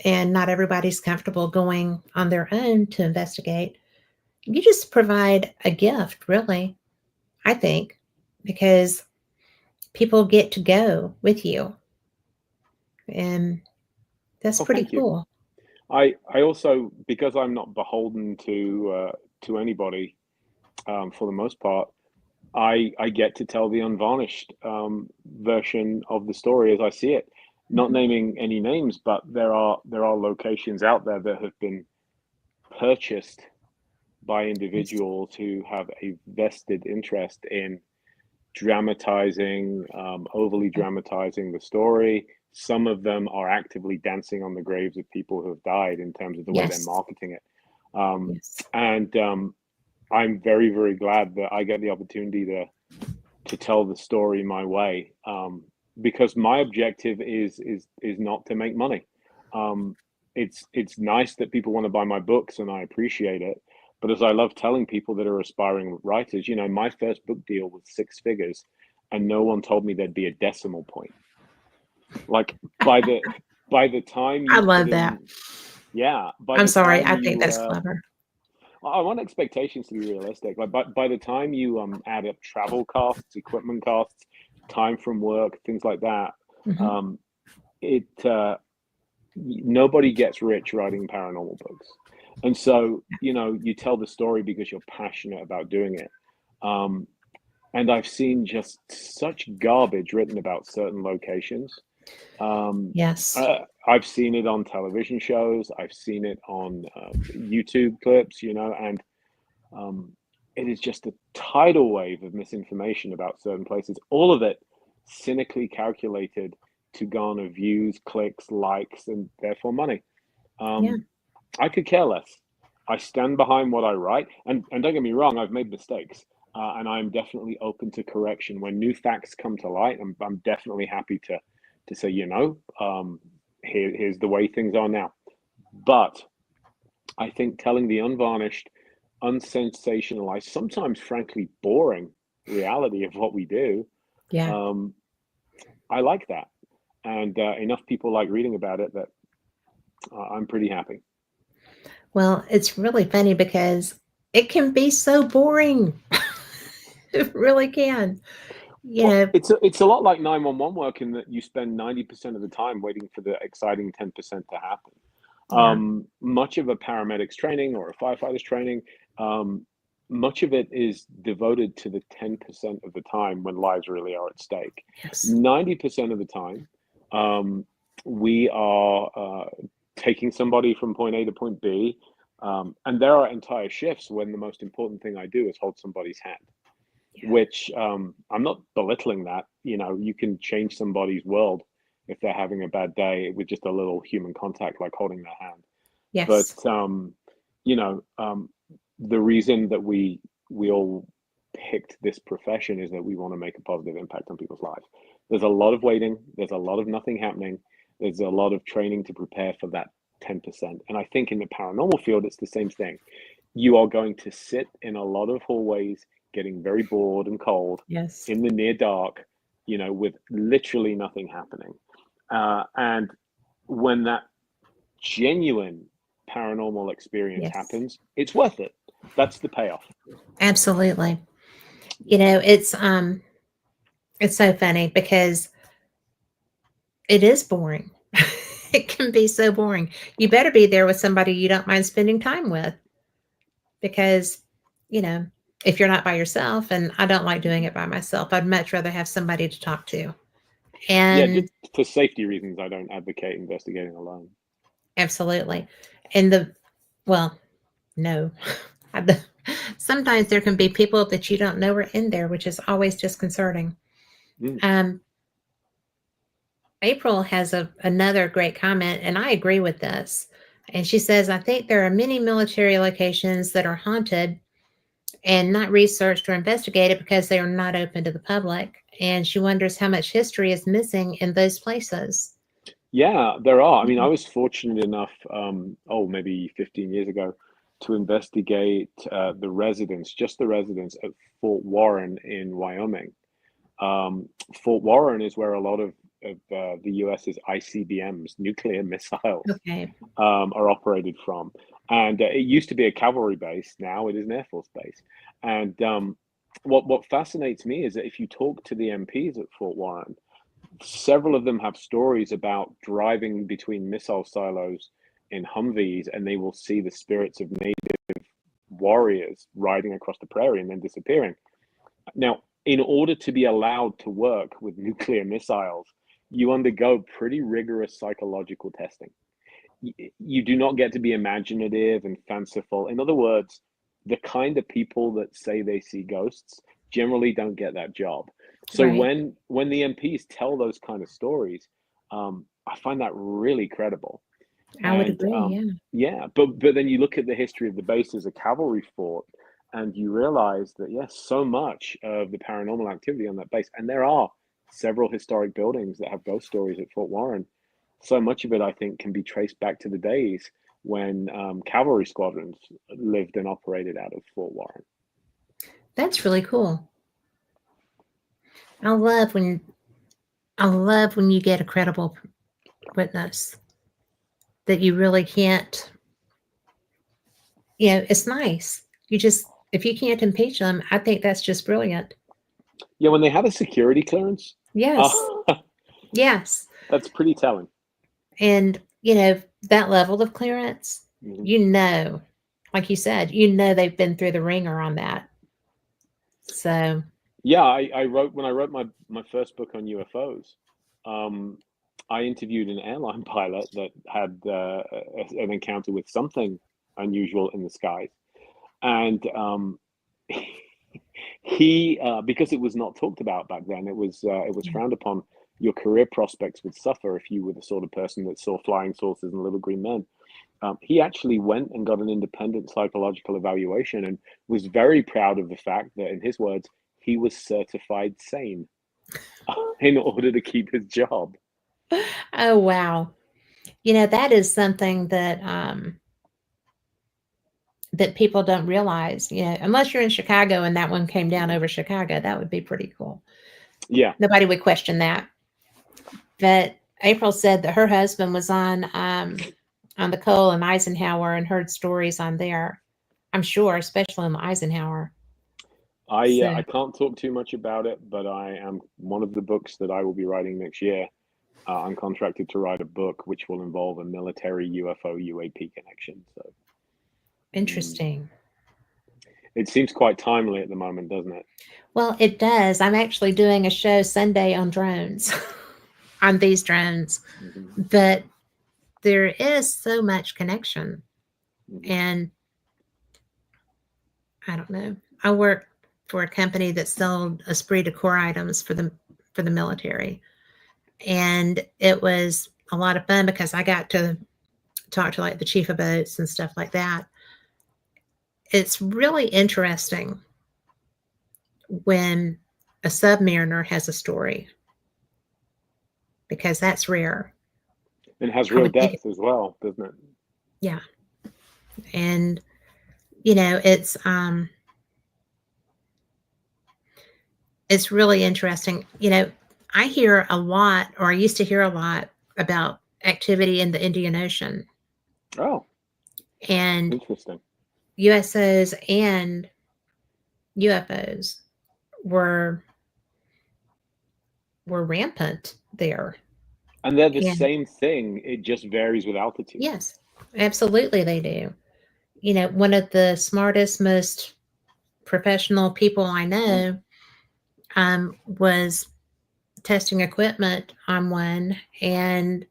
And not everybody's comfortable going on their own to investigate. You just provide a gift, really, I think, because people get to go with you. And that's Oh, pretty thank you. cool. I also, because I'm not beholden to anybody, for the most part, I get to tell the unvarnished version of the story as I see it. Not Mhm. naming any names, but there are locations out there that have been purchased by Yes. individuals who have a vested interest in dramatizing, overly dramatizing the story. Some of them are actively dancing on the graves of people who have died in terms of the way they're Yes. marketing it. Yes. And I'm very, very glad that I get the opportunity to tell the story my way, because my objective is not to make money. Um, it's nice that people want to buy my books, and I appreciate it. But as I love telling people that are aspiring writers, you know, my first book deal was six figures, and no one told me there'd be a decimal point. Like by the by the time I you put love that. in, yeah, by I'm the sorry. time I think you that's clever. I want expectations to be realistic. Like by the time you add up travel costs, equipment costs, time from work, things like that, Hmm. um, it nobody gets rich writing paranormal books. And so, you know, you tell the story because you're passionate about doing it. Um, and I've seen just such garbage written about certain locations. Um, Yes. I've seen it on television shows. I've seen it on YouTube clips, you know, and um, it is just a tidal wave of misinformation about certain places, all of it cynically calculated to garner views, clicks, likes, and therefore money. Yeah. Um, I could care less. I stand behind what I write, and don't get me wrong, I've made mistakes, and I'm definitely open to correction when new facts come to light. I'm definitely happy to say, you know, here's the way things are now. But I think telling the unvarnished, unsensationalized, sometimes frankly boring reality of what we do, Yeah. um, I like that. And enough people like reading about it that I'm pretty happy. Well, it's really funny because it can be so boring. It really can. You Well, know, it's a lot like 911 work in that you spend 90% of the time waiting for the exciting 10% to happen. yeah. Much of a paramedic's training or a firefighter's training, um, much of it is devoted to the 10% of the time when lives really are at stake. Yes. 90% of the time, um, we are taking somebody from point A to point B. And there are entire shifts when the most important thing I do is hold somebody's hand, Yeah. which I'm not belittling that. You can change somebody's world if they're having a bad day with just a little human contact, like holding their hand. But Yes. you know, the reason that we all picked this profession is that we want to make a positive impact on people's lives. There's a lot of waiting. There's a lot of nothing happening. There's a lot of training to prepare for that 10%. And I think in the paranormal field, it's the same thing. You are going to sit in a lot of hallways, getting very bored and cold Yes. in the near dark, with literally nothing happening. And when that genuine paranormal experience Yes. happens, it's worth it. That's the payoff. Absolutely. It's so funny because it is boring. It can be so boring. You better be there with somebody you don't mind spending time with because, you know, if you're not by yourself, and I don't like doing Mhm. it by myself, I'd much rather have somebody to talk to. Yeah, just And for safety reasons, I don't advocate investigating alone. absolutely. And well, no. I d- Sometimes there can be people that you don't know are in there, which is always disconcerting. Mm. Um, April has another great comment, and I agree with this. And she says, I think there are many military locations that are haunted and not researched or investigated because they are not open to the public. And she wonders how much history is missing in those places. Yeah, there are. I mean, Yeah. I was fortunate enough, maybe 15 years ago, to investigate just the residence at Fort Warren in Wyoming. Fort Warren is where a lot of the US's ICBMs, nuclear missiles, Okay. are operated from. And it used to be a cavalry base. Now it is an Air Force base. And what fascinates me is that if you talk to the MPs at Fort Warren, several of them have stories about driving between missile silos in Humvees, and they will see the spirits of native warriors riding across the prairie and then disappearing. Now, in order to be allowed to work with nuclear missiles, you undergo pretty rigorous psychological testing. You do not get to be imaginative and fanciful. In other words, the kind of people that say they see ghosts generally don't get that job. So Right. when the MPs tell those kind of stories, I find that really credible. I would And agree. Yeah. yeah, but then you look at the history of the base as a cavalry fort, and you realize that yes, so much of the paranormal activity on that base, and there are several historic buildings that have ghost stories at Fort Warren. So much of it, I think, can be traced back to the days when cavalry squadrons lived and operated out of Fort Warren. That's really cool. I love when I love when you get a credible witness that you really can't, it's nice. If you can't impeach them, I think that's just brilliant. Yeah, when they have a security clearance, uh, Yes. Yes. that's pretty telling. And, that level of clearance, Mhm. you know, like you said, they've been through the ringer on that. So, Yeah, I wrote when I wrote my first book on UFOs. Um, I interviewed an airline pilot that had an encounter with something unusual in the skies, and he because it was not talked about back then, it was yeah. frowned upon. Your career prospects would suffer if you were the sort of person that saw flying saucers and little green men. He actually went and got an independent psychological evaluation and was very proud of the fact that, in his words, he was certified sane in order to keep his job. Oh, wow. That is something that people don't realize, unless you're in Chicago and that one came down Mhm. over Chicago, that would be pretty cool. Yeah, Nobody would question that. But April said that her husband was on the Cole and Eisenhower and heard stories on there. I'm sure, especially on the Eisenhower. So I can't talk too much about it, but I am one of the books that I will be writing next year. I'm contracted to write a book which will involve a military UFO UAP connection. So mm, interesting. It seems quite timely at the moment, doesn't it? Well, it does. I'm actually doing a show Sunday on drones, on these drones, Hmm. but there is so much connection. Hmm. And I don't know. I work for a company that sold esprit de corps items for the military, and it was a lot of fun because I got to talk to like the chief of boats and stuff like that. It's really interesting when a submariner has a story because that's rare. It has I real would think, depth as well, doesn't it? yeah, and it's really interesting. I hear a lot, or I used to hear a lot about activity in the Indian Ocean Oh, and interesting. USOs and UFOs were were rampant there. And they're the And same thing. It just varies with altitude. yes, absolutely they do. One of the smartest, most professional people I know was testing equipment on one, and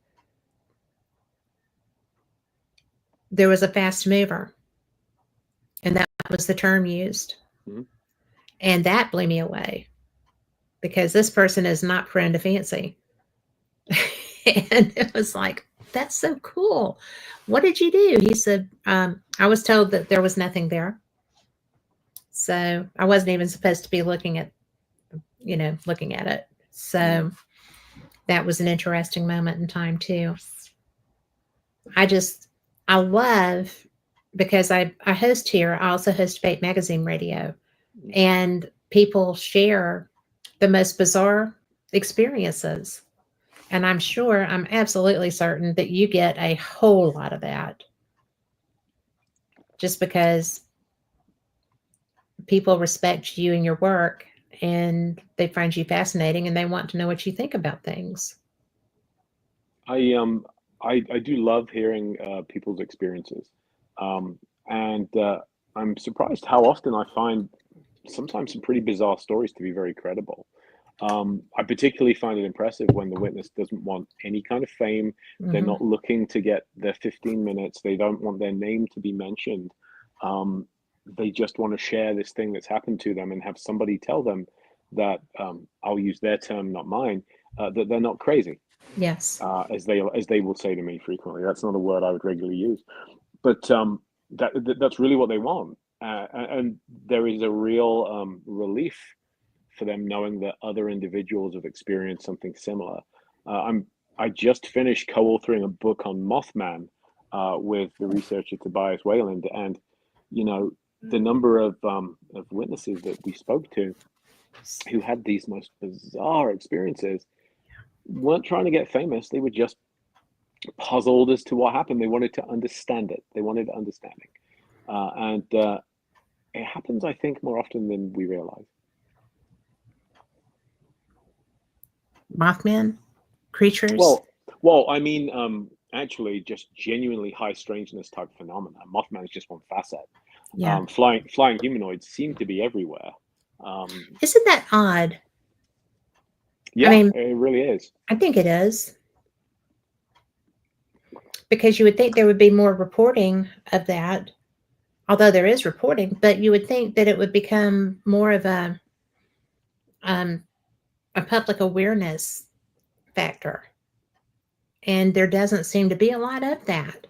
there was a fast mover, and that was the term used. Hmm. And that blew me away because this person is not prone to fancy. And it was like, that's so cool. What did you do? He said, I was told that there was nothing there. So I wasn't even supposed to be looking at it. Mm. So that was an interesting moment in time too. I just, I love because I host here, I also host Fate Magazine Radio, and people share the most bizarre experiences. And I'm absolutely certain that you get a whole lot of that just because people respect you and your work and they find you fascinating and they want to know what you think about things. I I do love hearing people's experiences, um, and I'm surprised how often I find sometimes some pretty bizarre stories to be very credible. I particularly find it impressive when the witness doesn't want any kind of fame. They're Hmm. not looking to get their 15 minutes. They don't want their name to be mentioned. Um, they just want to share this thing that's happened to them and have somebody tell them that I'll use their term, not mine, that they're not crazy, Yes. as they will say to me frequently. That's not a word I would regularly use, but that's really what they want, and there is a real relief for them knowing that other individuals have experienced something similar. I just finished co-authoring a book on Mothman with the researcher Tobias Wayland, and you know the number of witnesses that we spoke to who had these most bizarre experiences weren't trying to get famous. They were just puzzled as to what happened. They wanted to understand it. They wanted understanding, and it happens, I think, more often than we realize. Mothman creatures. Well, well, I mean, actually, just genuinely high strangeness type phenomena. Mothman is just one facet. Yeah. Flying humanoids seem to be everywhere. Um, Isn't that odd? I yeah, mean, it really is. I think it is because you would think there would be more reporting of that, although there is reporting, but you would think that it would become more of um, a public awareness factor. And there doesn't seem to be a lot of that.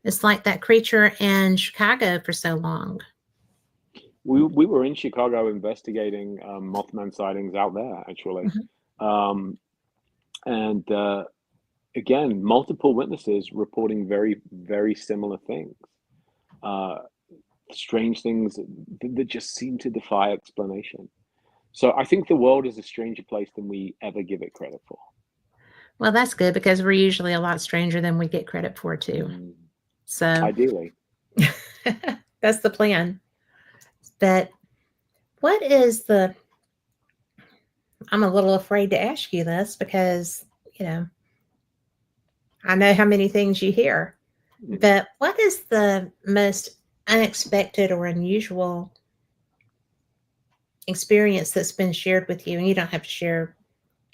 It's like that creature in Chicago for so long. We were in Chicago investigating Mothman sightings out there, actually, Mhm. um, and again, multiple witnesses reporting very similar things. Uh, Strange things that just seem to defy explanation. So I think the world is a stranger place than we ever give it credit for. Well, that's good because we're usually a lot stranger than we get credit for, too. Mm, So ideally. that's the plan. But what is the, I'm a little afraid to ask you this because, you know, I know how many things you hear, Mhm. but what is the most unexpected or unusual experience that's been shared with you, and you don't have to share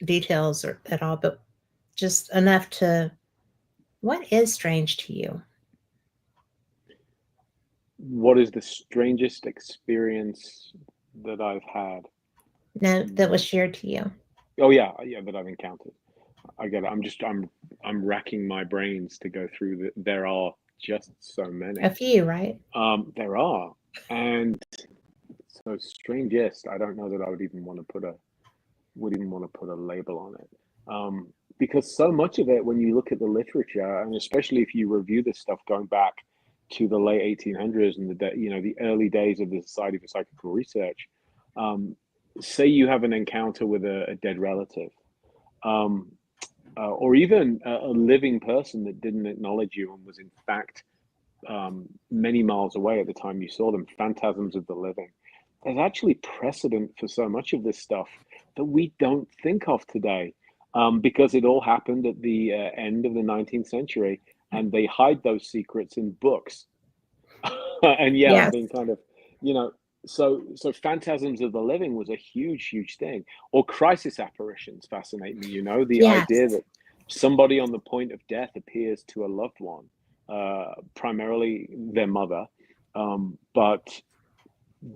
details or at all, but just enough to what is strange to you? What is the strangest experience that I've had? No, that was Mm, shared to you. Oh yeah, yeah, that I've encountered. I get it. I'm racking my brains to go through there are just so A many. few, right? There are. And so strangest, I don't know that I would even want to put a label on it. Because so much of it, when you look at the literature, and especially if you review this stuff going back to the late 1800s and the early days of the Society for Psychical Research, um, say you have an encounter with a dead relative, um, or even a living person that didn't acknowledge you and was in fact many miles away at the time you saw them, phantasms of the living. There's actually precedent for so much of this stuff that we don't think of today, because it all happened at the end of the 19th century, and they hide those secrets in books. And yeah, I've Yes. been kind of, you know, so phantasms of the living was a huge thing. Or crisis apparitions fascinate me. The idea Yes. that somebody on the point of death appears to a loved one, primarily their mother, but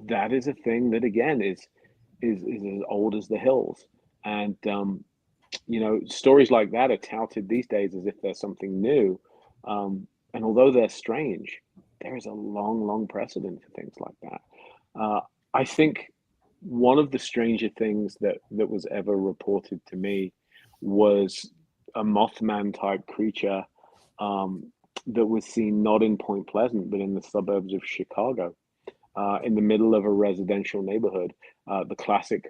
that is a thing that again is as old as the hills. And stories like that are touted these days as if they're something new. And although they're strange, there is a long precedent for things like that. Uh, I think one of the stranger things that was ever reported to me was a Mothman type creature, um, that was seen not in Point Pleasant, but in the suburbs of Chicago, in the middle of a residential neighborhood. The classic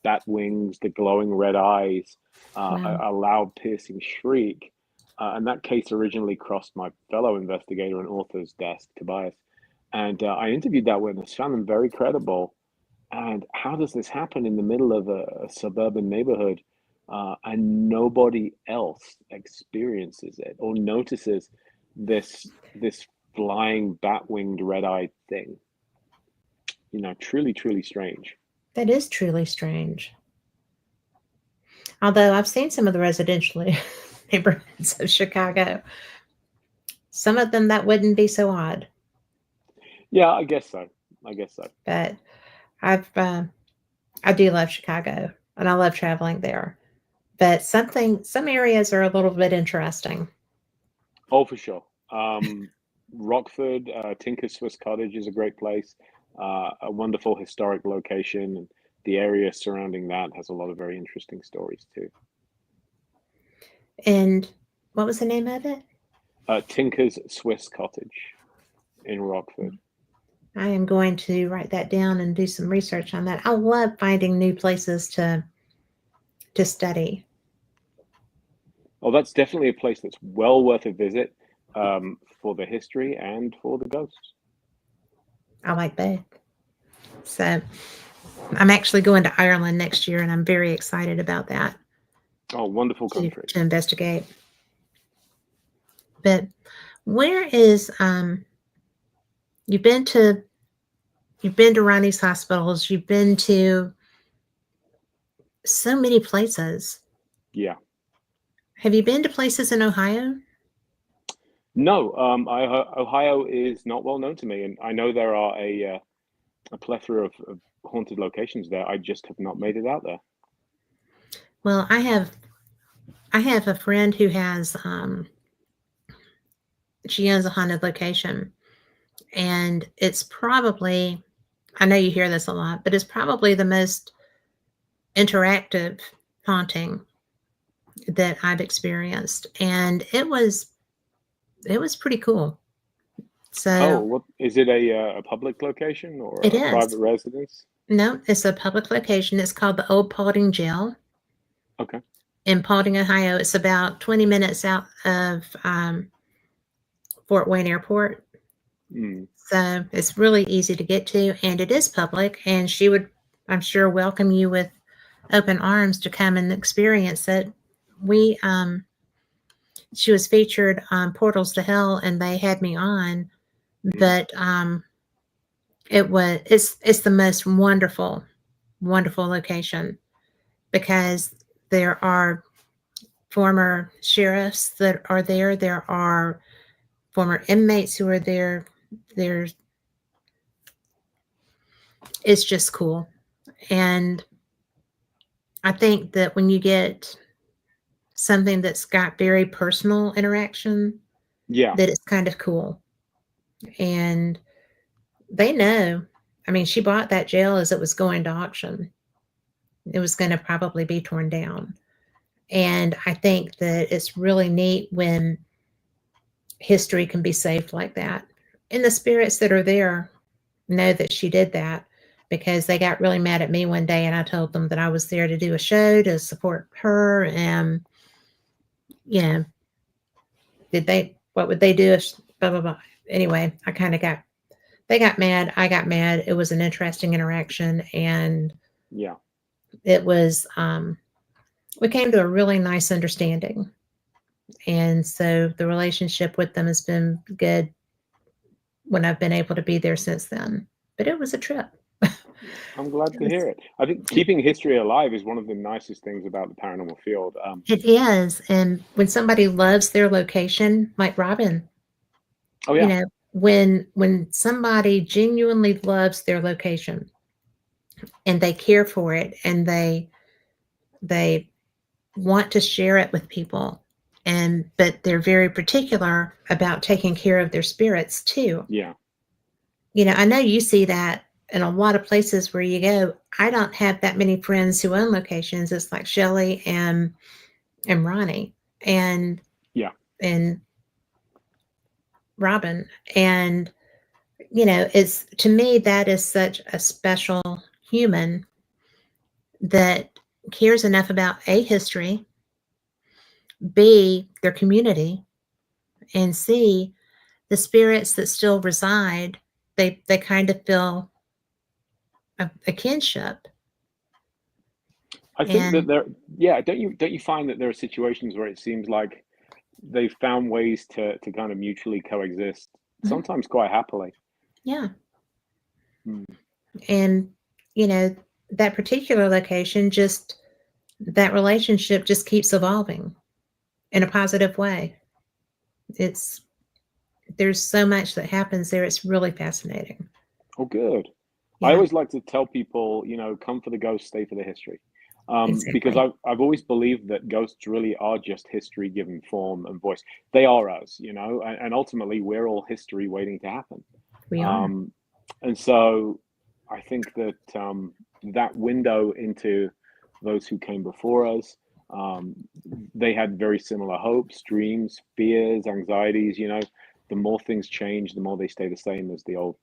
bat wings, the glowing red eyes, Wow. a loud piercing shriek. And that case originally crossed my fellow investigator and author's desk, Tobias. And I interviewed that witness, found them very credible. And how does this happen in the middle of a suburban neighborhood, and nobody else experiences it or notices this flying bat-winged red-eyed thing? Truly strange. That is truly strange. Although I've seen some of the residential neighborhoods of Chicago, some of them that wouldn't be so odd. Yeah, I guess so. I guess so. But I've I do love Chicago and I love traveling there. But some areas are a little bit interesting. Oh, for sure. Rockford, Tinker's Swiss Cottage is a great place. A wonderful historic location, and the area surrounding that has a lot of very interesting stories too. And what was the name of it? Tinker's Swiss Cottage in Rockford. I am going to write that down and do some research on that. I love finding new places to study. Oh, that's definitely a place that's well worth a visit, for the history and for the ghosts. I like both. So I'm actually going to Ireland next year and I'm very excited about that Oh, wonderful to country. investigate. But where is you've been to you've been to Ronnie's hospitals, you've been to so many places. Yeah. Have you been to places in Ohio? No, Ohio is not well known to me, and I know there are a plethora of haunted locations there. I just have not made it out there. Well, I have a friend who has she owns a haunted location and it's probably I know you hear this a lot, but it's probably the most interactive haunting that I've experienced and it was pretty cool. Oh, So, what is it, a public location or it a is. private residence? No, it's a public location. It's called the Old Paulding Jail Okay. in Paulding, Ohio. It's about 20 minutes out of Fort Wayne Airport. Mm, So it's really easy to get to, and it is public. And she would, I'm sure, welcome you with open arms to come and experience it. We, she was featured on Portals to Hell, and they had me on, mm, but it's the most wonderful. wonderful location because there are former sheriffs that are there. There are former inmates who are there. There's it's just cool. And I think that when you get something that's got very personal interaction, Yeah, that it's kind of cool. And they know. I mean, she bought that jail as it was going to auction. It was going to probably be torn down. And I think that it's really neat when history can be saved like that. And the spirits that are there know that she did that because they got really mad at me one day and I told them that I was there to do a show to support her. And, you know, what would they do if, blah, blah, blah. Anyway, they got mad. I got mad. It was an interesting interaction. And yeah. it was, we came to a really nice understanding. And so the relationship with them has been good when I've been able to be there since then. But it was a trip. I'm glad It to was, hear it. I think keeping history alive is one of the nicest things about the paranormal field. it is. And when somebody loves their location, like Robin, Oh you yeah, know, when somebody genuinely loves their location and they care for it and they want to share it with people and but they're very particular about taking care of their spirits too. yeah. I know you see that in a lot of places where you go. I don't have that many friends who own locations. It's like Shelly and Ronnie and Yeah, and Robin. And it's to me that is such a special human that cares enough about A, history, B, their community, and C, the spirits that still reside. They kind of feel a kinship. I think that And there. Yeah, don't you find that there are situations where it seems like they've found ways to kind of mutually coexist, mhm, sometimes quite happily. yeah. Mm. And you know that particular location, just that relationship just keeps evolving in a positive way. It's There's so much that happens there. It's really fascinating. Oh, good. I Yeah, always like to tell people, come for the ghost, stay for the history. Because exactly. I've always believed that ghosts really are just history given form and voice. They are us, and ultimately we're all history waiting to happen. We are. Um, and so I think that that window into those who came before us, um, they had very similar hopes, dreams, fears, anxieties. The more things change, the more they stay the same, as the old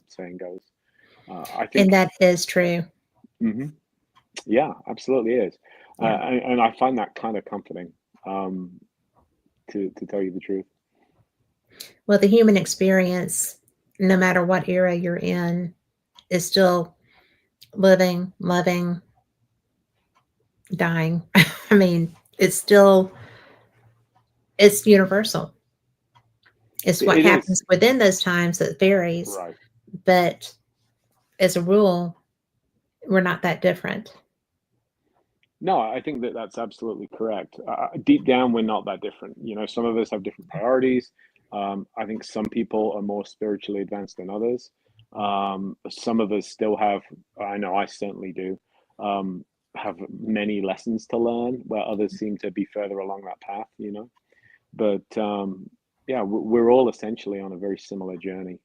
saying goes. I And think, that is true. mhm, yeah, absolutely is, Yeah. and I find that kind of comforting, um, to tell you the truth. Well, the human experience, no matter what era you're in, is still living, loving, dying. I mean, it's universal. It's what It is happens within those times that varies, right. but as a rule, we're not that different. No, I think that that's absolutely correct. Deep down, we're not that different. Some of us have different priorities. I think some people are more spiritually advanced than others. Some of us still have, I know I certainly do, have many lessons to learn, where others seem to be further along that path. But yeah, we're all essentially on a very similar journey.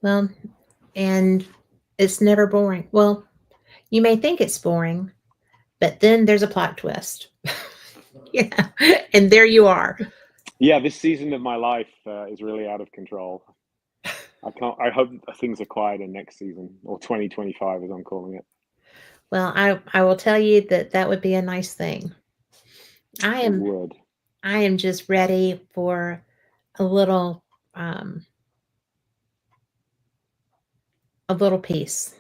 Well, and it's never boring. Well, you may think it's boring, but then there's a plot twist. Yeah. And there you are. Yeah, this season of my life is really out of control. I can't. I hope things are quieter next season, or 2025, as I'm calling it. Well, I will tell you that that would be a nice thing. I It am would. I am just ready for a little um a little peace.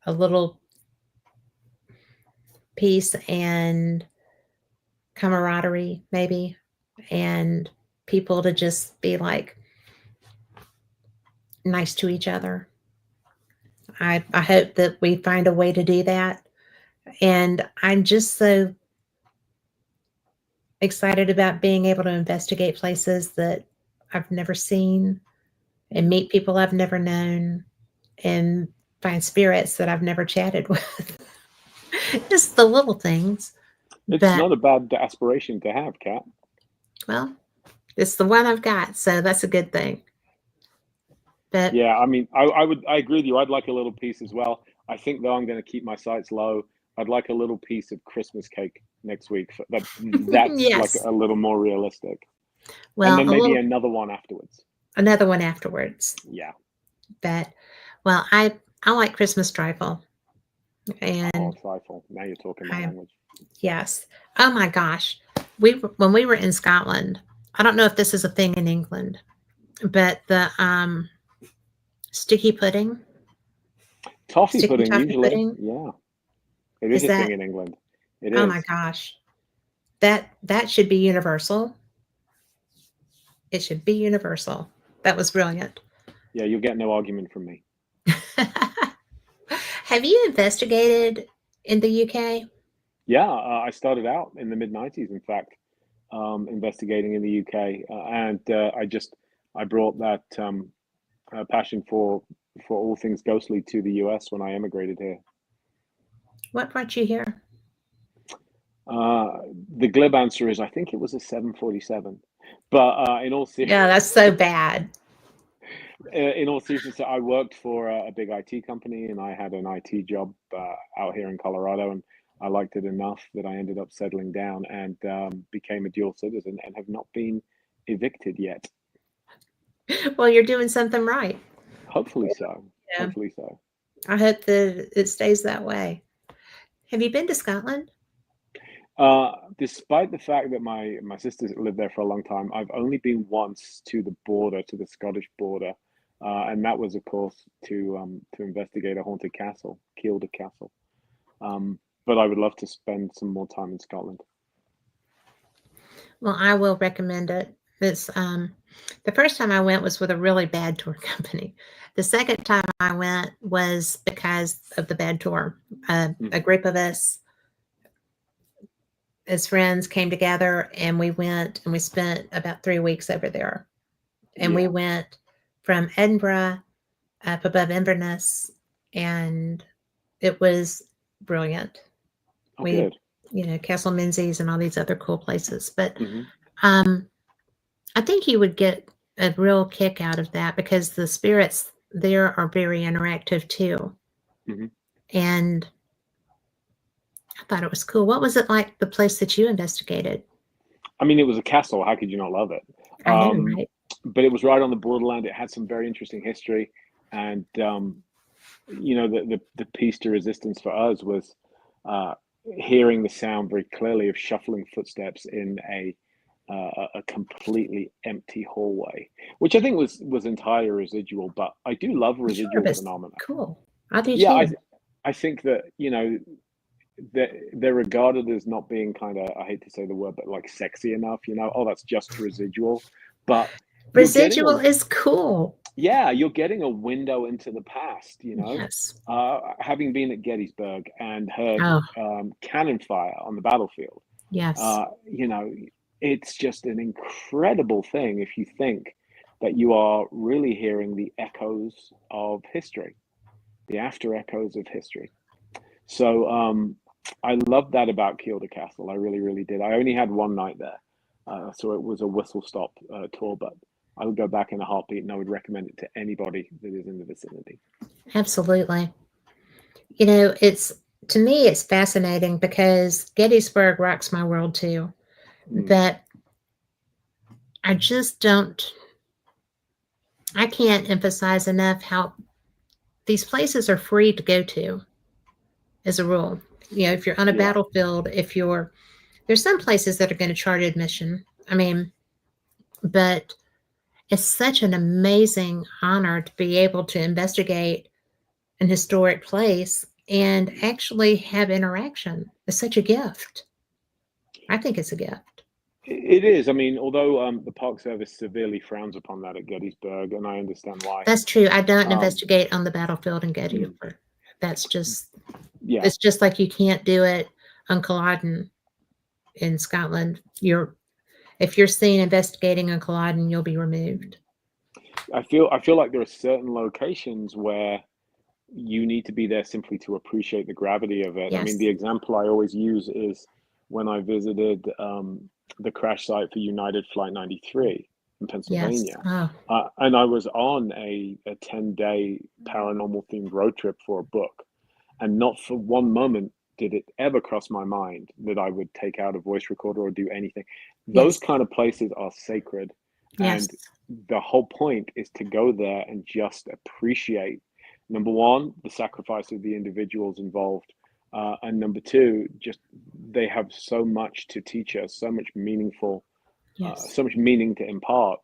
A little peace and camaraderie maybe, and people to just be like nice to each other I hope that we find a way to do that. And I'm just so excited about being able to investigate places that I've never seen and meet people I've never known and find spirits that I've never chatted with. Just the little things. It's But, not a bad aspiration to have, Kat. well, it's the one I've got. So that's a good thing. But, Yeah, I mean, I agree with you. I'd like a little piece as well. I think though I'm going to keep my sights low. I'd like a little piece of Christmas cake next week. That's like yes. a little more realistic, and Well, then a maybe little, another one afterwards. another one afterwards. Yeah. But, well, I like Christmas trifle. Oh, And trifle. Now you're talking my I, language. yes. Oh my gosh. When we were in Scotland, I don't know if this is a thing in England, but the sticky pudding, Toffee sticky pudding, toffee usually. pudding, Yeah, it is is a thing that, in England. It oh my is. gosh, that should be universal. It should be universal. That was brilliant. Yeah, you'll get no argument from me. Have you investigated in the UK? Yeah, I started out in the mid '90s, in fact, investigating in the UK, and I brought that passion for all things ghostly to the US when I emigrated here. What brought you here? Uh, the glib answer is I think it was a 747, but Yeah, that's so bad. in all seriousness, I worked for a big IT company, and I had an IT job out here in Colorado, and I liked it enough that I ended up settling down and became a dual citizen and have not been evicted yet. Well, you're doing something right. Hopefully so. Yeah. Hopefully so. I hope that it stays that way. Have you been to Scotland? Despite the fact that my sisters lived there for a long time, I've only been once to the border, to the Scottish border, and that was, of course, to investigate a haunted castle, Kielder Castle. But I would love to spend some more time in Scotland. Well, I will recommend it. It's the first time I went was with a really bad tour company. The second time I went was because of the bad tour. A Mhm. group of us as friends came together and we went and we spent about 3 weeks over there. And we Yeah. went from Edinburgh up above Inverness, and it was brilliant. Oh, We, good. Castle Menzies and all these other cool places. But Hmm. um, I think you would get a real kick out of that because the spirits there are very interactive too. Hmm. And I thought it was cool. What was it like, the place that you investigated? I mean, it was a castle. How could you not love it? I know, Um, right? but it was right on the borderland. It had some very interesting history, and the piece to resistance for us was uh, hearing the sound very clearly of shuffling footsteps in a completely empty hallway, which I think was entirely residual. But I do love Sure, residual but phenomena. cool. I do Yeah, too. I think that they're regarded as not being kind of, I hate to say the word, but like sexy enough. Oh, that's just residual, but you're getting a Residual is cool. yeah, you're getting a window into the past. Yes. Having been at Gettysburg and heard Oh, cannon fire on the battlefield, yes. uh, you know, it's just an incredible thing if you think that you are really hearing the echoes of history, the after echoes of history. So I love that about Kielder Castle. I really, really did. I only had one night there, so it was a whistle stop tour, but I would go back in a heartbeat, and I would recommend it to anybody that is in the vicinity. Absolutely. It's to me, it's fascinating because Gettysburg rocks my world too. Mm, But I just don't, I can't emphasize enough how these places are free to go to as a rule. If you're on a yeah, battlefield, there's some places that are going to charge admission. I mean, but it's such an amazing honor to be able to investigate an historic place and actually have interaction. It's such a gift. I think it's a gift. It is. I mean, although the Park Service severely frowns upon that at Gettysburg, and I understand why. That's true. I don't Um, investigate on the battlefield in mm, Gettysburg. That's just yeah, it's just like you can't do it on Culloden in Scotland. You're if you're seen investigating on Culloden, you'll be removed. I feel like there are certain locations where you need to be there simply to appreciate the gravity of it. I mean, the Yes. example I always use is when I visited the crash site for United Flight 93 in Yes. Pennsylvania. Oh, And I was on a 10-day paranormal themed road trip for a book. And not for one moment did it ever cross my mind that I would take out a voice recorder or do anything. Those yes. kind of places are sacred. Yes. And the whole point is to go there and just appreciate, number one, the sacrifice of the individuals involved. And number two, just they have so much to teach us, Yes. so much meaning to impart.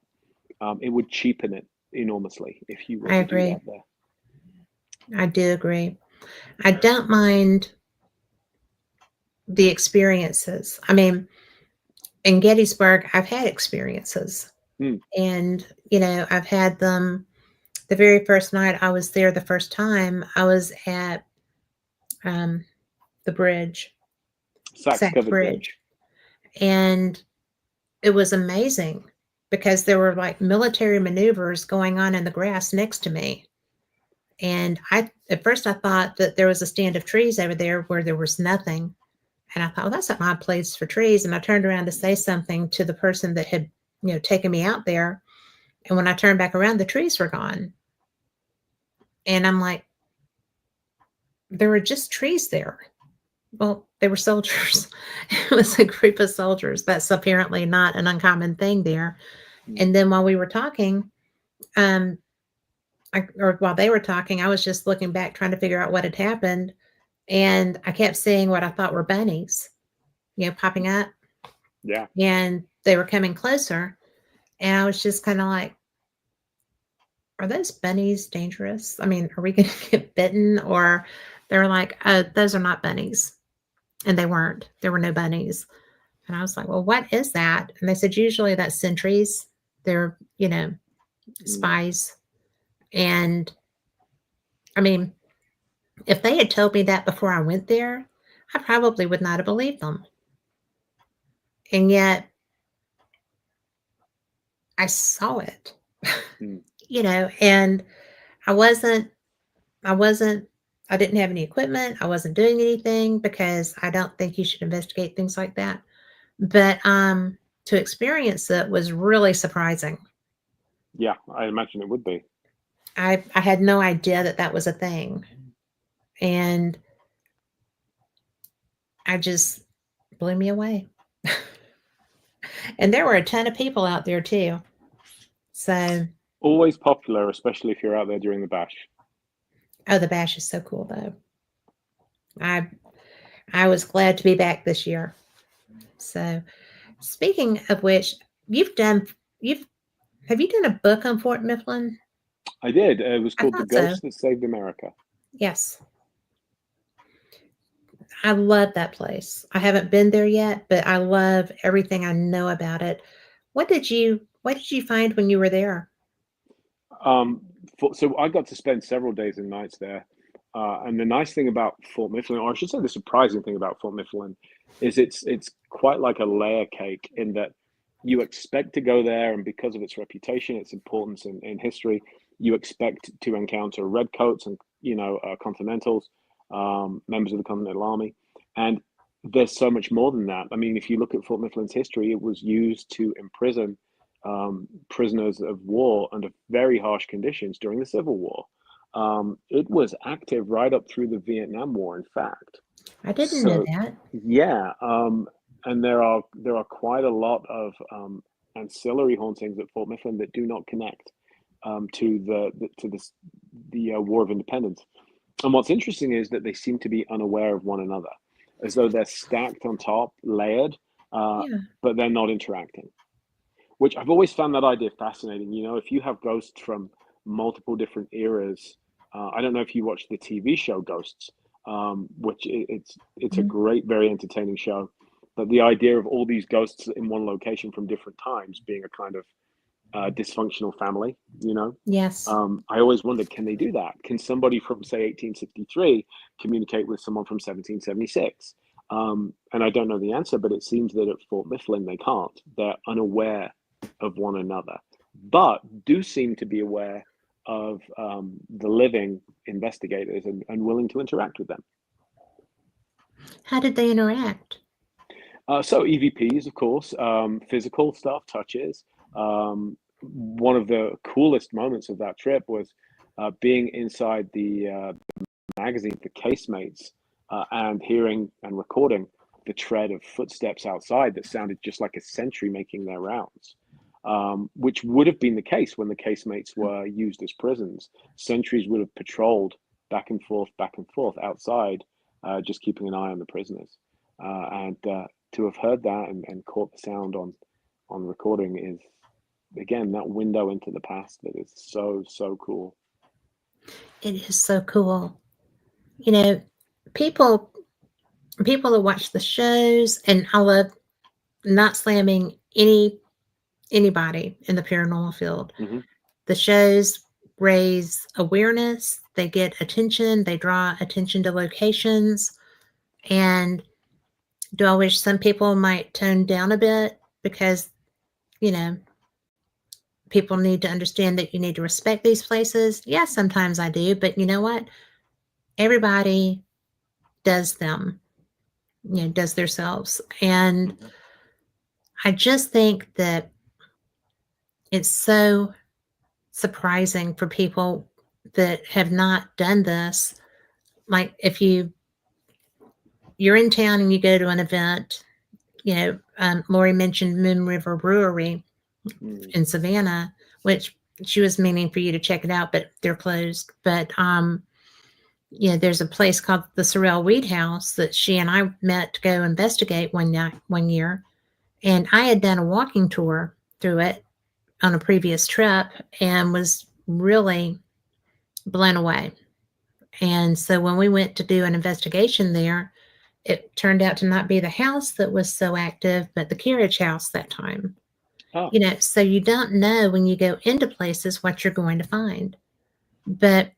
It would cheapen it enormously if you were I to do agree. that there. I do agree. I don't mind the experiences. I mean, in Gettysburg, I've had experiences, Mm, and I've had them. The very first night I was there, the first time I was at um, the bridge, Sachs Saks Covered Bridge. Bridge, and it was amazing because there were like military maneuvers going on in the grass next to me. And I at first I thought that there was a stand of trees over there where there was nothing. And I thought, well, that's an odd place for trees. And I turned around to say something to the person that had, taken me out there. And when I turned back around, the trees were gone. And I'm like, there were just trees there. Well, they were soldiers. It was a group of soldiers. That's apparently not an uncommon thing there. Mm, And then while we were talking, um, or while they were talking, I was just looking back trying to figure out what had happened. And I kept seeing what I thought were bunnies, popping up, yeah. and they were coming closer. And I was just kind of like, are those bunnies dangerous? I mean, are we going to get bitten? Or they were like, oh, those are not bunnies. And they weren't. There were no bunnies. And I was like, well, what is that? And they said, usually that's sentries. They're, Mm, spies. And I mean, if they had told me that before I went there, I probably would not have believed them. And yet I saw it, mm, and I wasn't, I wasn't, I didn't have any equipment. I wasn't doing anything because I don't think you should investigate things like that. But to experience it was really surprising. yeah, I imagine it would be. I had no idea that that was a thing. And I just blew me away. And there were a ton of people out there too. So, Always popular, especially if you're out there during the bash. oh, the bash is so cool though. I I was glad to be back this year. So, speaking of which, you've done you've have you done a book on Fort Mifflin? I did. It was I called The thought so. Ghost That Saved America. Yes. I love that place. I haven't been there yet, but I love everything I know about it. What did you find when you were there? Um, so I got to spend several days and nights there. And the nice thing about Fort Mifflin, or I should say the surprising thing about Fort Mifflin, is it's quite like a layer cake in that you expect to go there, and because of its reputation, its importance in history, you expect to encounter redcoats and Continentals, members of the Continental Army, and there's so much more than that. I mean, if you look at Fort Mifflin's history, it was used to imprison prisoners of war under very harsh conditions during the Civil War. It was active right up through the Vietnam War, in fact. I didn't know So, that. yeah, and there are quite a lot of ancillary hauntings at Fort Mifflin that do not connect to the War of Independence. And what's interesting is that they seem to be unaware of one another, as though they're stacked on top, layered, uh, Yeah. but they're not interacting. Which I've always found that idea fascinating. If you have ghosts from multiple different eras, I don't know if you watch the TV show Ghosts, which it's a Mhm. great, very entertaining show. But the idea of all these ghosts in one location from different times being a kind of dysfunctional family, you know. Yes. I always wondered, can they do that? Can somebody from, say, 1863 communicate with someone from 1776? And I don't know the answer, but it seems that at Fort Mifflin they can't. They're unaware of one another, but do seem to be aware of the living investigators and willing to interact with them. How did they interact? So EVPs, of course, physical stuff, touches. One of the coolest moments of that trip was being inside the magazine for casemates and hearing and recording the tread of footsteps outside that sounded just like a sentry making their rounds, which would have been the case when the casemates were used as prisons. Sentries would have patrolled back and forth outside, just keeping an eye on the prisoners. And to have heard that and caught the sound on recording is again that window into the past that is so cool. It is so cool. You know, people people that watch the shows, and I love not slamming anybody in the paranormal field. Hmm. The shows raise awareness, they get attention, they draw attention to locations. And do I wish some people might tone down a bit because, you know, people need to understand that you need to respect these places? Yes, sometimes I do, but you know what? Everybody does them, does themselves. And Hmm. I just think that it's so surprising for people that have not done this. Like if you're in town and you go to an event, Lori mentioned Moon River Brewery Mm. in Savannah, which she was meaning for you to check it out, but they're closed. But there's a place called the Sorrel Weed House that she and I met to go investigate one year, and I had done a walking tour through it on a previous trip and was really blown away. And so when we went to do an investigation there, it turned out to not be the house that was so active, but the carriage house that time. Oh. So you don't know when you go into places what you're going to find, but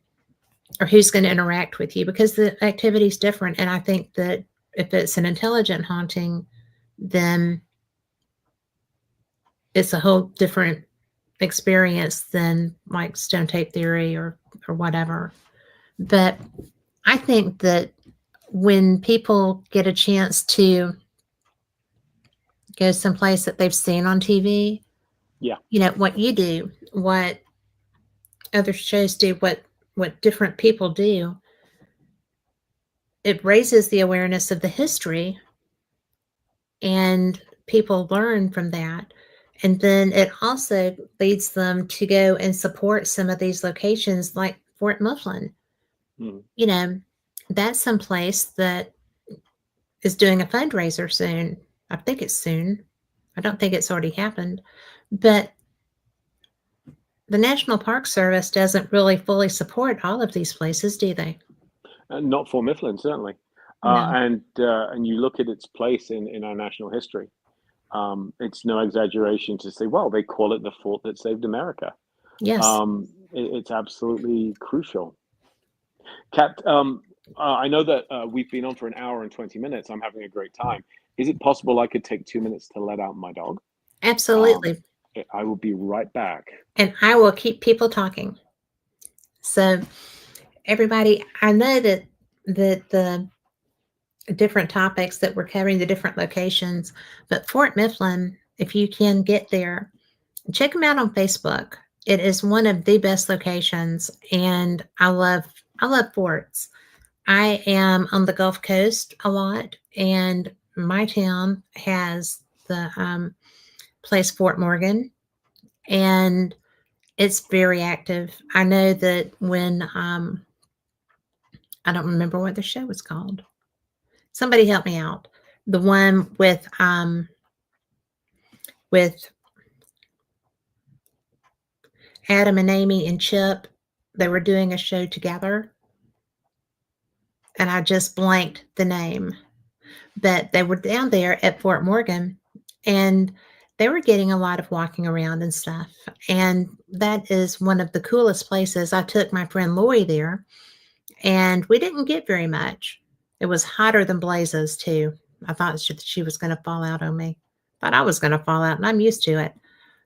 or who's going to interact with you because the activity is different. And I think that if it's an intelligent haunting, then it's a whole different experience than like stone tape theory or whatever. But I think that when people get a chance to go someplace that they've seen on TV, Yeah. what you do, what other shows do, what different people do, it raises the awareness of the history and people learn from that. And then it also leads them to go and support some of these locations like Fort Mifflin. Mm. You know, that's some place that is doing a fundraiser soon. I think it's soon. I don't think it's already happened. But the National Park Service doesn't really fully support all of these places, do they? Not for Mifflin, certainly. No. And you look at its place in our national history. It's no exaggeration to say, well, they call it the fort that saved America. Yes. It's absolutely crucial. Kat, I know that we've been on for an hour and 20 minutes. I'm having a great time. Is it possible I could take 2 minutes to let out my dog? Um, Absolutely. I will be right back. And I will keep people talking. So everybody, I know that the different topics that we're covering, the different locations, but Fort Mifflin, if you can get there, check them out on Facebook. It is one of the best locations, and I love forts. I am on the Gulf Coast a lot, and my town has the place Fort Morgan, and it's very active. I know that when I don't remember what the show was called. Somebody help me out. The one with Adam and Amy and Chip, they were doing a show together, and I just blanked the name. But they were down there at Fort Morgan, and they were getting a lot of walking around and stuff. And that is one of the coolest places. I took my friend Lori there, and we didn't get very much. It was hotter than blazes, too. I thought she was going to fall out on me. Thought I was going to fall out, and I'm used to it.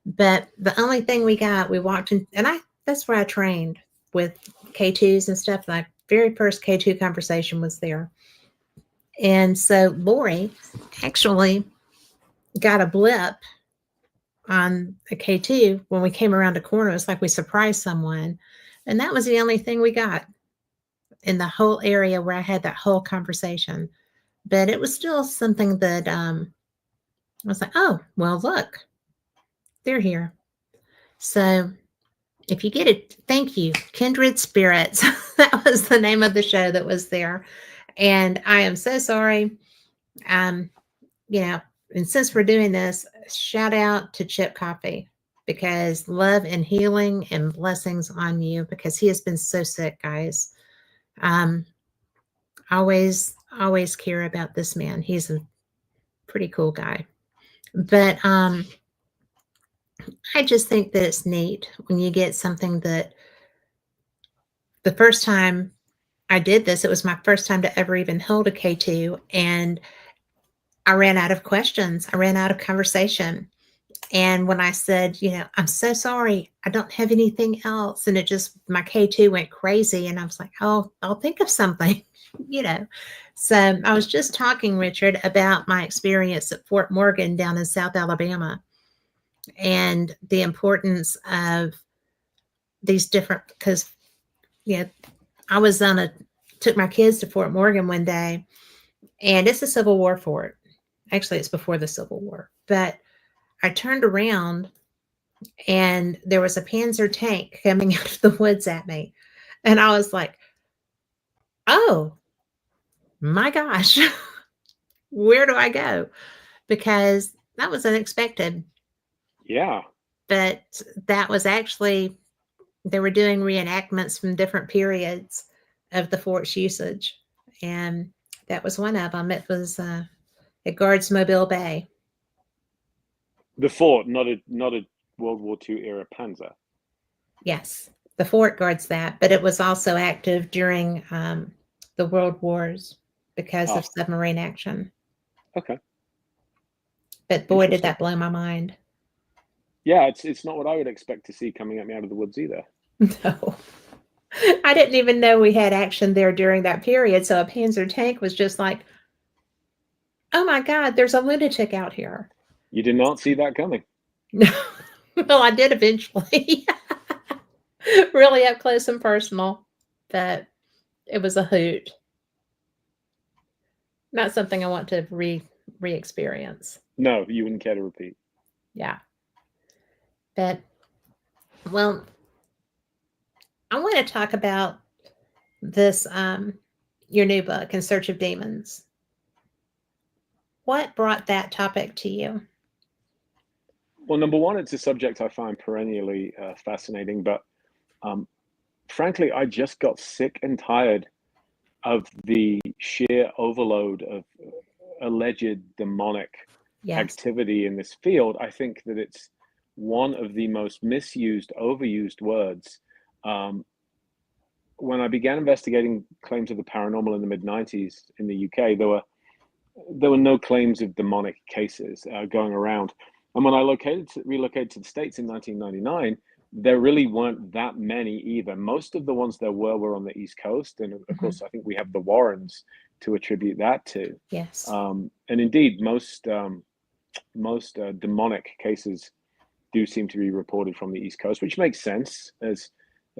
But the only thing we got, we walked in, and that's where I trained with K2s and stuff. My very first K2 conversation was there. And so Lori actually got a blip on a K2 when we came around a corner. It was like we surprised someone. And that was the only thing we got in the whole area where I had that whole conversation. But it was still something that I was like, oh, well, look, they're here. So if you get it, thank you. Kindred Spirits. That was the name of the show that was there. And I am so sorry. Um, you know, and since we're doing this, shout out to Chip Coffee because love and healing and blessings on you because he has been so sick, guys. Um, always care about this man. He's a pretty cool guy. But I just think that it's neat when you get something that the first time I did this, it was my first time to ever even hold a K2, and I ran out of questions. I ran out of conversation. And when I said, I'm so sorry, I don't have anything else. And it just, my K2 went crazy. And I was like, oh, I'll think of something, you know. So I was just talking, Richard, about my experience at Fort Morgan down in South Alabama and the importance of these different, because, I was took my kids to Fort Morgan one day, and it's a Civil War fort. Actually, it's before the Civil War. But I turned around and there was a Panzer tank coming out of the woods at me. And I was like, oh my gosh, where do I go? Because that was unexpected. Yeah. But that was actually, they were doing reenactments from different periods of the fort's usage. And that was one of them. It was at Guards Mobile Bay. The fort, not a World War II era Panzer. Yes, the fort guards that, but it was also active during the World Wars because of submarine action. Okay. But boy, did that blow my mind. Yeah, it's not what I would expect to see coming at me out of the woods either. No. I didn't even know we had action there during that period. So a Panzer tank was just like, oh my God, there's a lunatic out here. You did not see that coming. No. Well, I did eventually. Really up close and personal. But it was a hoot. Not something I want to re-experience. No, you wouldn't care to repeat. Yeah. But, well, I want to talk about this, your new book, In Search of Demons. What brought that topic to you? Well, number one, it's a subject I find perennially fascinating, but frankly, I just got sick and tired of the sheer overload of alleged demonic activity in this field. I think that it's one of the most misused, overused words. When I began investigating claims of the paranormal in the mid-90s in the UK, there were no claims of demonic cases going around. And when I relocated to the States in 1999, there really weren't that many either. Most of the ones there were on the East Coast. And of course, I think we have the Warrens to attribute that to. Yes. And indeed, most demonic cases do seem to be reported from the East Coast, which makes sense. As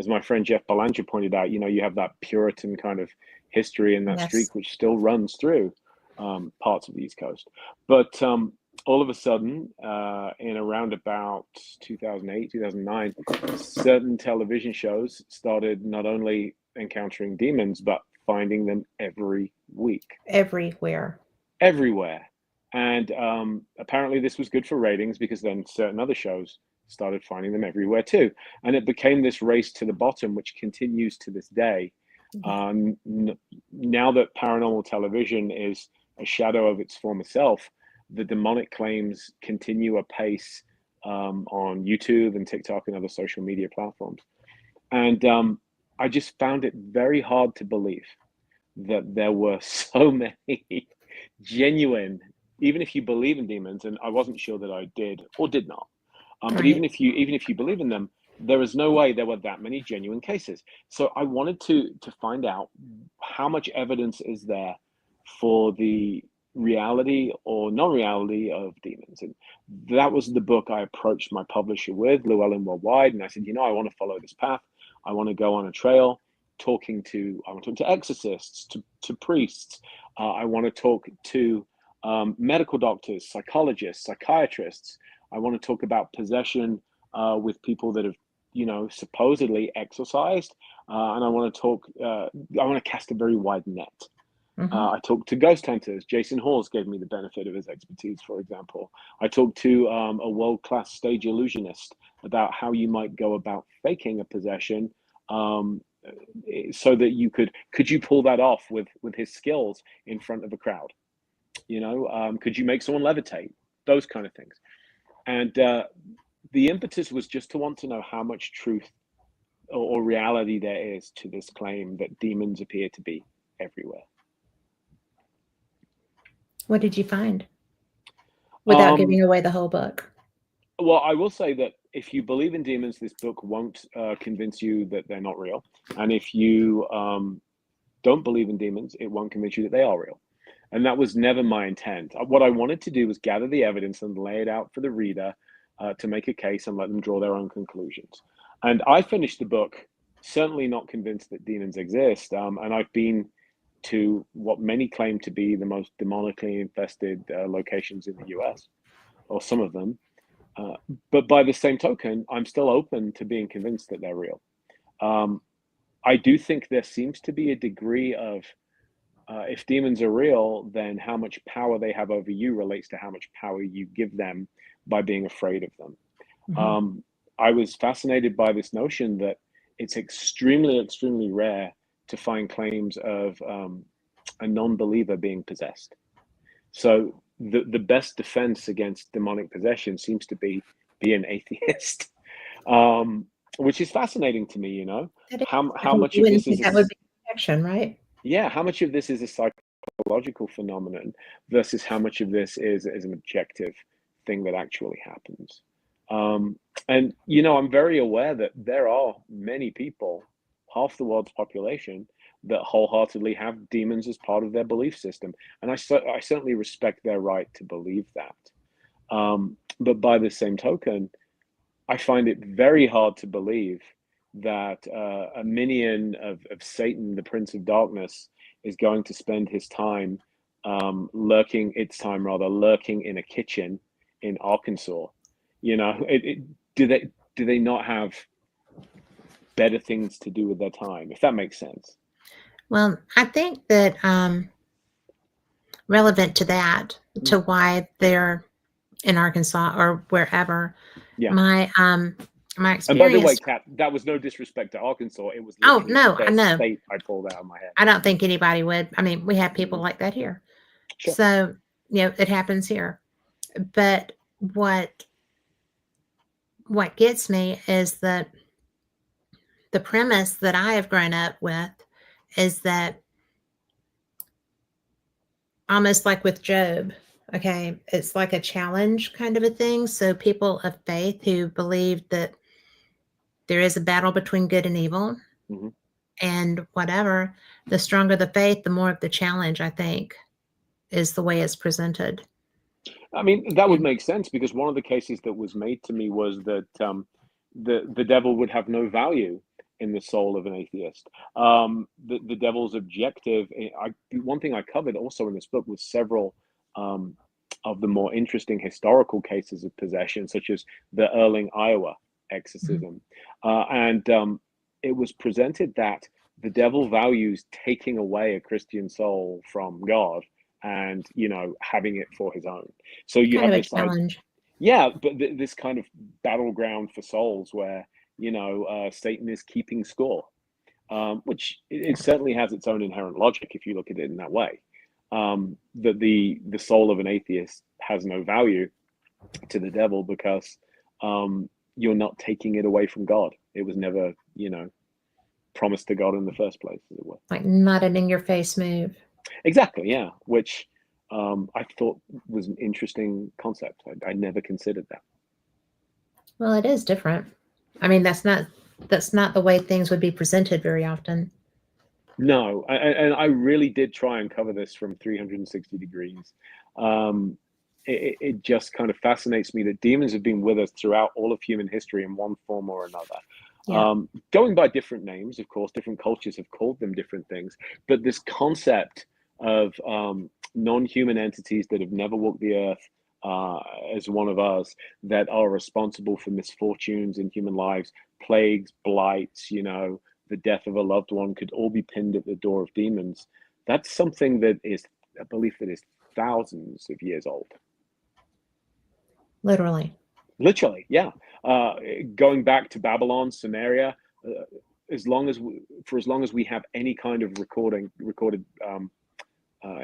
my friend Jeff Belanger pointed out, you have that Puritan kind of history and that streak, which still runs through parts of the East Coast. But all of a sudden, in around about 2008, 2009, certain television shows started not only encountering demons, but finding them every week. Everywhere. And apparently this was good for ratings because then certain other shows started finding them everywhere too. And it became this race to the bottom, which continues to this day. Now that paranormal television is a shadow of its former self, the demonic claims continue apace on YouTube and TikTok and other social media platforms. And I just found it very hard to believe that there were so many genuine, even if you believe in demons, and I wasn't sure that I did or did not, but Right. even if you believe in them, there is no way there were that many genuine cases. So I wanted to find out how much evidence is there for the reality or non-reality of demons. And that was the book I approached my publisher with, Llewellyn Worldwide, and I said, I want to follow this path. I want to go on a trail I want to talk to exorcists, to priests. I want to talk to medical doctors, psychologists, psychiatrists. I want to talk about possession with people that have, supposedly exorcised. And I want to cast a very wide net. Hmm. I talked to ghost hunters. Jason Hawes gave me the benefit of his expertise, for example. I talked to a world-class stage illusionist about how you might go about faking a possession, so that could you pull that off with his skills in front of a crowd? Could you make someone levitate? Those kind of things. And the impetus was just to want to know how much truth or reality there is to this claim that demons appear to be everywhere. What did you find without Um, giving away the whole book? well, I will say that if you believe in demons, this book won't convince you that they're not real. And if you don't believe in demons, it won't convince you that they are real. And that was never my intent. What I wanted to do was gather the evidence and lay it out for the reader to make a case and let them draw their own conclusions. And I finished the book certainly not convinced that demons exist. And I've been to what many claim to be the most demonically infested locations in the US, or some of them. Uh, but by the same token, I'm still open to being convinced that they're real. Um, I do think there seems to be a degree of if demons are real, then how much power they have over you relates to how much power you give them by being afraid of them. Hmm. Um, I was fascinated by this notion that it's extremely, extremely rare to find claims of a non-believer being possessed. So the best defense against demonic possession seems to be an atheist, um, which is fascinating to me. That is, How much you of wouldn't this think is that would be protection, right? yeah, how much of this is a psychological phenomenon versus how much of this is an objective thing that actually happens. Um, and I'm very aware that there are many people, half the world's population, that wholeheartedly have demons as part of their belief system, and I certainly respect their right to believe that. But by the same token, I find it very hard to believe that a minion of Satan, the Prince of Darkness, is going to spend his time lurking in a kitchen in Arkansas. Do they not have better things to do with their time? If that makes sense. Well, I think that relevant to that, Mm. to why they're in Arkansas or wherever, Yeah. my my And by the way, experience. Kat, that was no disrespect to Arkansas. It was Oh literally the no, I first know. state I pulled out of my head. I don't think anybody would. I mean, we have people Mm. like that here, Sure. so it happens here. But what gets me is that the premise that I have grown up with is that, almost like with Job, okay, it's like a challenge kind of a thing. So people of faith who believe that there is a battle between good and evil Hmm. and whatever, the stronger the faith, the more of the challenge, I think, is the way it's presented. I mean, that would And make sense because one of the cases that was made to me was that the devil would have no value in the soul of an atheist. The devil's objective. One thing I covered also in this book was several um, of the more interesting historical cases of possession, such as the Erling, Iowa mhm, exorcism, and it was presented that the devil values taking away a Christian soul from God and having it for his own. So you kind of have a this challenge. yeah, but this kind of battleground for souls where Satan is keeping score, which it certainly has its own inherent logic if you look at it in that way. that the soul of an atheist has no value to the devil because you're not taking it away from God. It was never, promised to God in the first place, as it were. Like not an in your face move. Exactly, yeah. Which I thought was an interesting concept. I never considered that. Well, it is different. I mean, that's not the way things would be presented very often. No, and I really did try and cover this from 360 degrees. Um, it just kind of fascinates me that demons have been with us throughout all of human history in one form or another. Yeah. Going by different names, of course, different cultures have called them different things, but this concept of non-human entities that have never walked the earth as one of us, that are responsible for misfortunes in human lives, plagues, blights, the death of a loved one, could all be pinned at the door of demons. That's something that is a belief that is thousands of years old. Literally. Literally, yeah. Uh, Going back to Babylon, Samaria, uh, for as long as we have any kind of recorded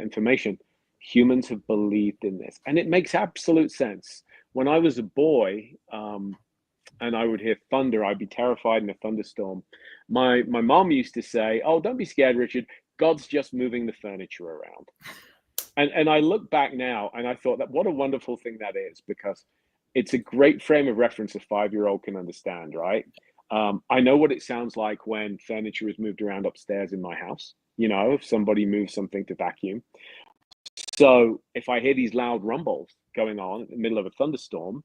information, humans have believed in this, and it makes absolute sense. When I was a boy, and I would hear thunder, I'd be terrified in a thunderstorm. My mom used to say, "Oh, don't be scared, Richard. God's just moving the furniture around." And I look back now and I thought that what a wonderful thing that is, because it's a great frame of reference a 5-year-old can understand, right? I know what it sounds like when furniture is moved around upstairs in my house. If somebody moves something to vacuum. So if I hear these loud rumbles going on in the middle of a thunderstorm,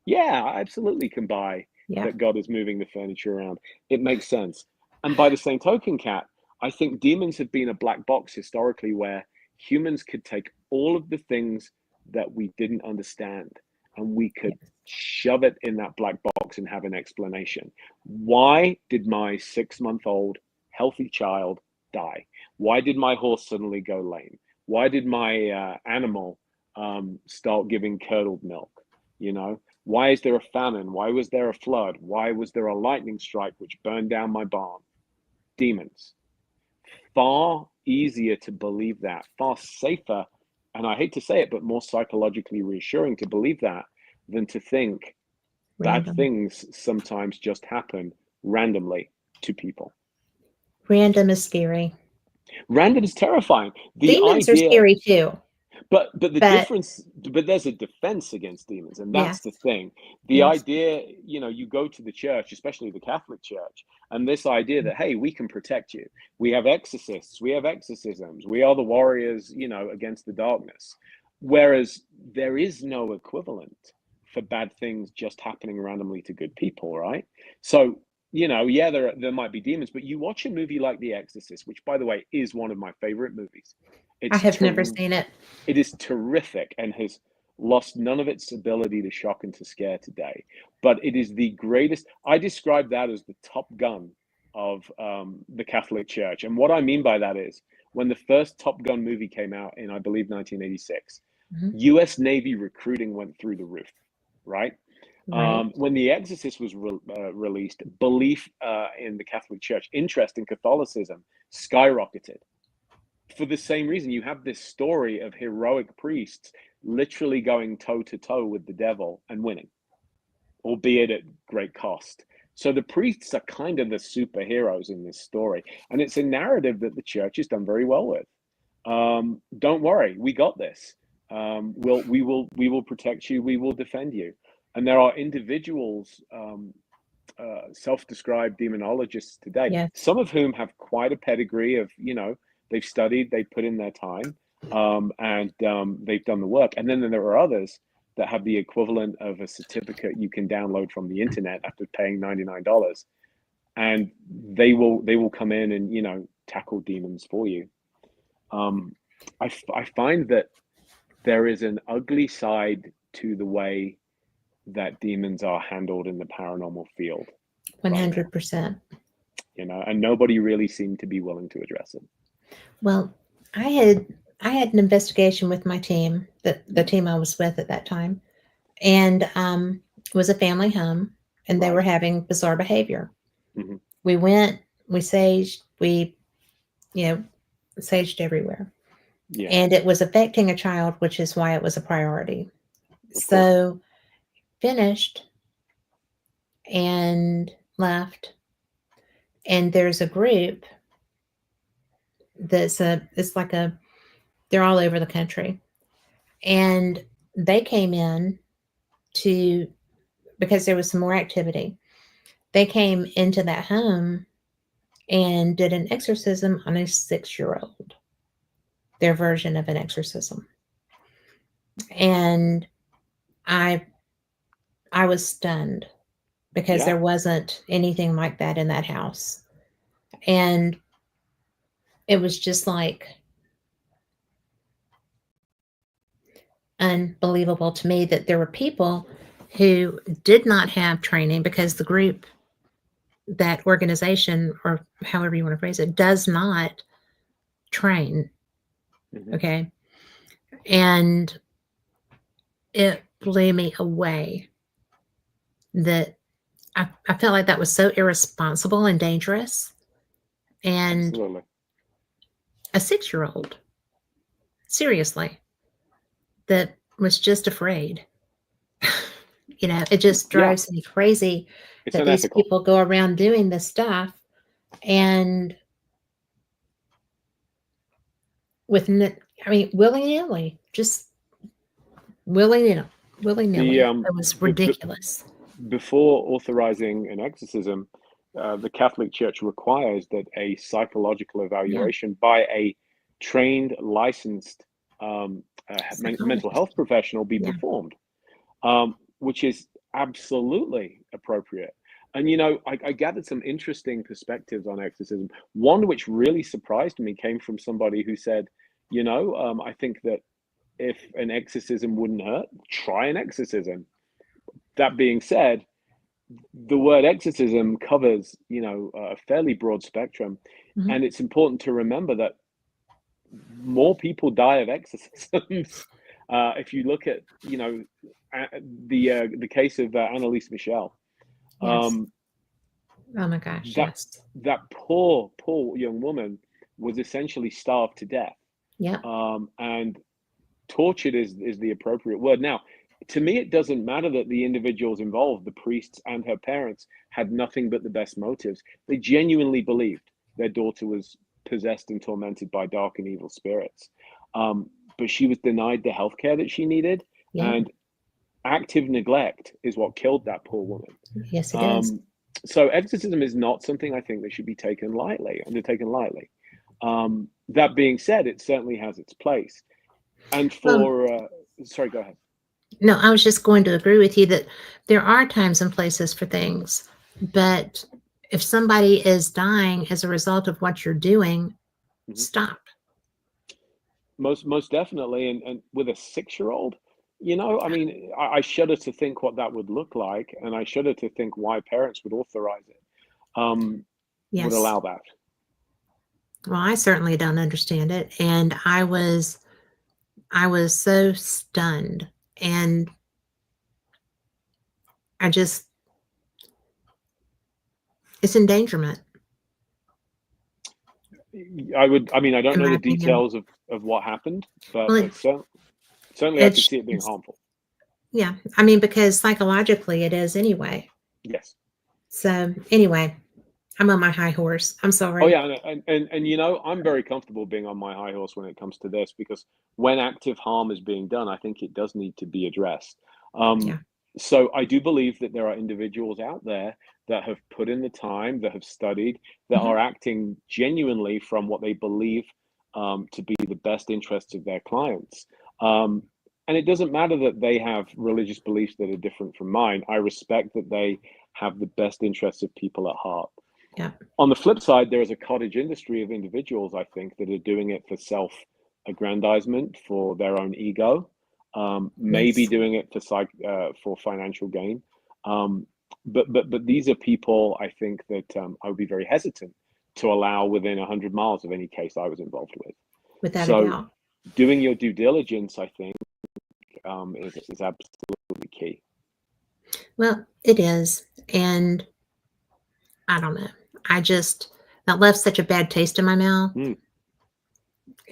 yeah, I absolutely can buy Yeah. that God is moving the furniture around. It makes sense. And by the same token, Kat, I think demons have been a black box historically where humans could take all of the things that we didn't understand and we could Yes. shove it in that black box and have an explanation. Why did my 6-month old healthy child die? Why did my horse suddenly go lame? Why did my animal start giving curdled milk? You know, why is there a famine? Why was there a flood? Why was there a lightning strike which burned down my barn? Demons. Far easier to believe that, far safer, and I hate to say it, but more psychologically reassuring to believe that than to think bad Random. things sometimes just happen randomly to people. Random is scary. Random is terrifying. The Demons are idea scary too. but the But difference, but there's a defense against demons, and that's the yes. thing. The Yes. idea, you go to the church, especially the Catholic Church, and this idea that, hey, we can protect you. We have exorcists, we have exorcisms, we are the warriors, against the darkness. Whereas there is no equivalent for bad things just happening randomly to good people, right? So, yeah, there might be demons, but you watch a movie like The Exorcist, which, by the way, is one of my favorite movies. I It's have never ter- seen it. it is terrific and has lost none of its ability to shock and to scare today. But it is the greatest. I describe that as the Top Gun of the Catholic Church. And what I mean by that is when the first Top Gun movie came out in, I believe, 1986, Mhm. US Navy recruiting went through the roof, right? Right. When The Exorcist was released, belief in the Catholic Church, interest in Catholicism skyrocketed for the same reason. You have this story of heroic priests literally going toe to toe with the devil and winning, albeit at great cost. So the priests are kind of the superheroes in this story, and it's a narrative that the church has done very well with. Don't worry, we got this. We will protect you. We will defend you. And there are individuals, self-described demonologists today, Yes. some of whom have quite a pedigree of, they've studied, they put in their time, and they've done the work. And then there are others that have the equivalent of a certificate you can download from the internet after paying $99, and they will come in and tackle demons for you. Um, I find that there is an ugly side to the way that demons are handled in the paranormal field right now, 100%. and nobody really seemed to be willing to address it. Well, I had I had an investigation with my team, the Mm. team I was with at that time, and it was a family home, and they Right. were having bizarre behavior. Hmm. We went, we saged, we you know saged everywhere. Yeah, and it was affecting a child, which is why it was a priority. of course. So finished and left, and there's a group it's like a they're all over the country, and they came in to because there was some more activity. They came into that home and did an exorcism on a 6-year-old, their version of an exorcism. And I I was stunned because Yeah, there wasn't anything like that in that house. And it was just like unbelievable to me that there were people who did not have training because the group, that organization, or however you want to phrase it, does not train. hmm, Okay. And it blew me away that I felt like that was so irresponsible and dangerous. And absolutely. a 6-year-old, seriously, that was just afraid. It just Yeah, drives me crazy it's that these unethical. people go around doing this stuff and I mean, willy nilly, just willy nilly, willy The nilly. It was b b ridiculous. Before authorizing an exorcism, the Catholic Church requires that a psychological Yeah, evaluation by a trained, licensed mental psychologist. health professional be Yeah. performed, which is absolutely appropriate. And I gathered some interesting perspectives on exorcism. One which really surprised me came from somebody who said, I think that if an exorcism wouldn't hurt, try an exorcism. That being said, the word exorcism covers, a fairly broad spectrum, Mhm. and it's important to remember that more people die of exorcisms. If you look at, the case of Annalise Michel, Yes. um, Oh my gosh. that Yes. that poor young woman was essentially starved to death, Yep. and tortured is the appropriate word. Now, to me, it doesn't matter that the individuals involved, the priests and her parents, had nothing but the best motives. They genuinely believed their daughter was possessed and tormented by dark and evil spirits. But she was denied the health care that she needed, Yep. and active neglect is what killed that poor woman. Yes, it is. Um, so exorcism is not something I think that should be undertaken lightly. That being said, it certainly has its place. And Well, sorry, go ahead. no, I was just going to agree with you that there are times and places for things, but if somebody is dying as a result of what you're doing, Mhm. stop. Most definitely, and with a 6-year-old, I mean, I shudder to think what that would look like, and I shudder to think why parents would authorize it, um, would Yes. allow that. Well, I certainly don't understand it, and I was so stunned, and I just it's endangerment, I mean, I don't in know my the opinion. details of what happened, but Well, certainly I could it's see it being harmful. yeah, I mean, because psychologically it is anyway. Yes. So, anyway, I'm on my high horse. I'm Oh sorry. yeah, and I'm very comfortable being on my high horse when it comes to this because when active harm is being done, I think it does need to be addressed. Um, Yeah. so I do believe that there are individuals out there that have put in the time, that have studied, that Mhm. are acting genuinely from what they believe to be the best interests of their clients. Um, and it doesn't matter that they have religious beliefs that are different from mine. I respect that they have the best interests of people at heart. Yeah. On the flip side, there is a cottage industry of individuals, I think, that are doing it for self-aggrandizement, for their own ego, maybe Yes. doing it for financial gain. Um, but these are people I think that I would be very hesitant to allow within 100 miles of any case I was involved with. Without a So doubt. doing your due diligence, I think, is absolutely key. Well, it is. And I don't know. I just, that left such a bad taste in my mouth. Mm,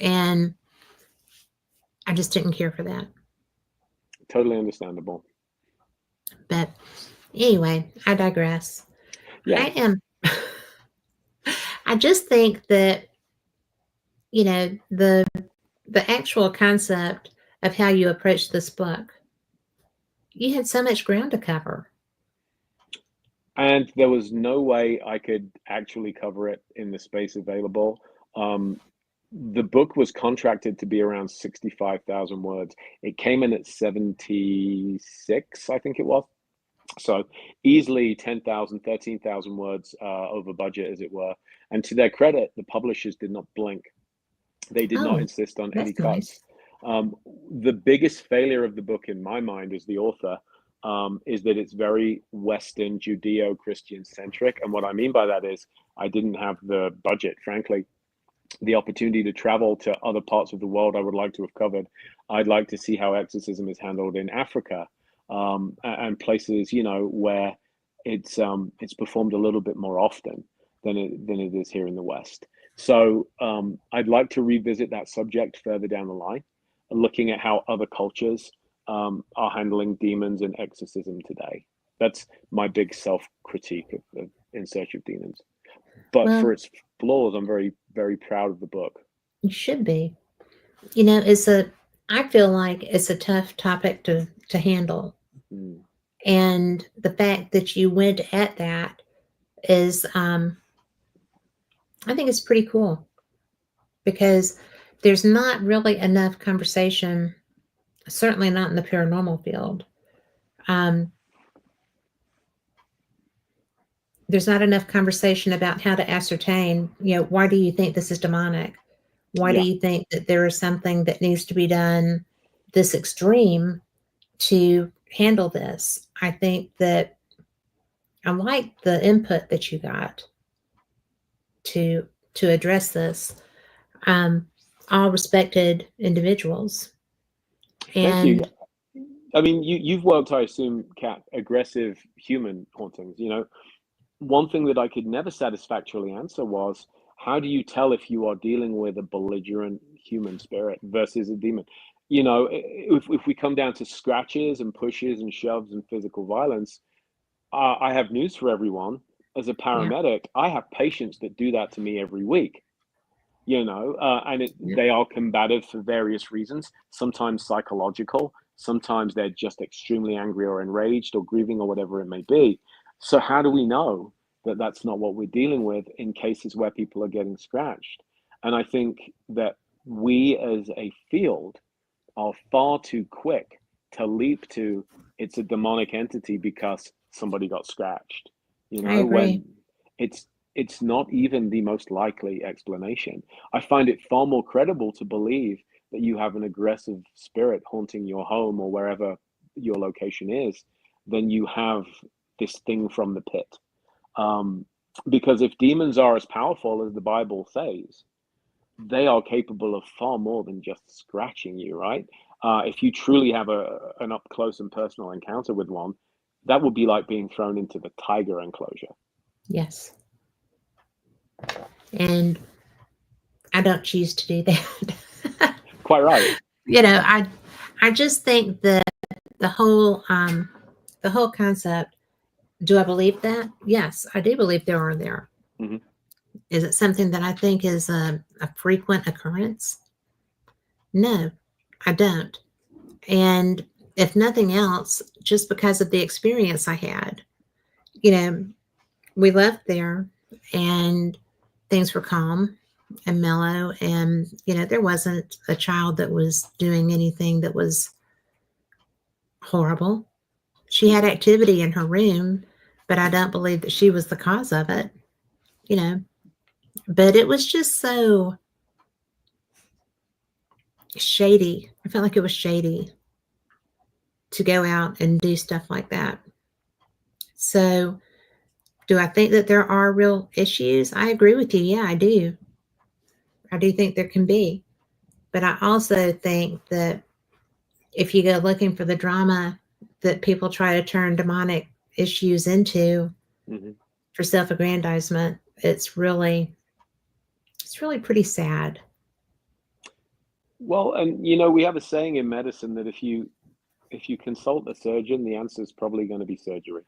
And I just didn't care for that. Totally understandable. But anyway, I digress. Yeah. I am, I just think that, the actual concept of how you approach this book, you had so much ground to cover. And there was no way I could actually cover it in the space available. Um, the book was contracted to be around 65,000 words. It came in at 76, I think it was. So easily 10,000, 13,000 words over budget, as it were. And to their credit, the publishers did not blink. They did not Oh, insist on any that's nice. cuts. Um, the biggest failure of the book, in my mind, as the author, is that it's very Western Judeo Christian centric. And what I mean by that is, I didn't have the budget, frankly, the opportunity to travel to other parts of the world I would like to have covered. I'd like to see how exorcism is handled in Africa, and places, where it's performed a little bit more often than it is here in the West. So I'd like to revisit that subject further down the line, looking at how other cultures are handling demons and exorcism today. That's my big self critique of In Search of Demons. But for Well, its flaws, I'm very, very proud of the book. you should be. I feel like it's a tough topic to handle. Mm. And the fact that you went at that is, I think it's pretty cool because there's not really enough conversation, certainly not in the paranormal field. Um, there's not enough conversation about how to ascertain, why do you think this is demonic? Why do Yeah, you think that there is something that needs to be done this extreme to handle this? I think that I like the input that you got to to address this. Um, all respected individuals, thank you. and I mean, you've worked, I assume, Kat, aggressive human hauntings. One thing that I could never satisfactorily answer was, how do you tell if you are dealing with a belligerent human spirit versus a demon? If we come down to scratches and pushes and shoves and physical violence, I have news for everyone. As a yeah, paramedic, I have patients that do that to me every week. And yeah, they are combative for various reasons, sometimes psychological, sometimes they're just extremely angry or enraged or grieving or whatever it may be. So how do we know that that's not what we're dealing with in cases where people are getting scratched? And I think that we as a field are far too quick to leap to, it's a demonic entity because somebody got scratched, I agree. when it's it's not even the most likely explanation. I find it far more credible to believe that you have an aggressive spirit haunting your home or wherever your location is than you have this thing from the pit. Um, because if demons are as powerful as the Bible says, they are capable of far more than just scratching you, right? If you truly have an up close and personal encounter with one, that would be like being thrown into the tiger enclosure. Yes, and I don't choose to do that. Quite right. you know, I I just think that the whole um, the whole concept. Do I believe that? Yes, I do believe there are there. Hmm. Is it something that I think is a frequent occurrence? No, I don't. And if nothing else, just because of the experience I had, you know, we left there and things were calm and mellow. And, there wasn't a child that was doing anything that was horrible. She had Hmm. activity in her room, but I don't believe that she was the cause of it, you know. But it was just so shady. I felt like it was shady to go out and do stuff like that. So, do I think that there are real issues? I agree with you. Yeah, I do. I do think there can be. But I also think that if you go looking for the drama that people try to turn demonic issues into Hmm. for self-aggrandizement, it's really pretty sad. Well, and you know, we have a saying in medicine that if you consult a surgeon, the answer is probably going to be surgery.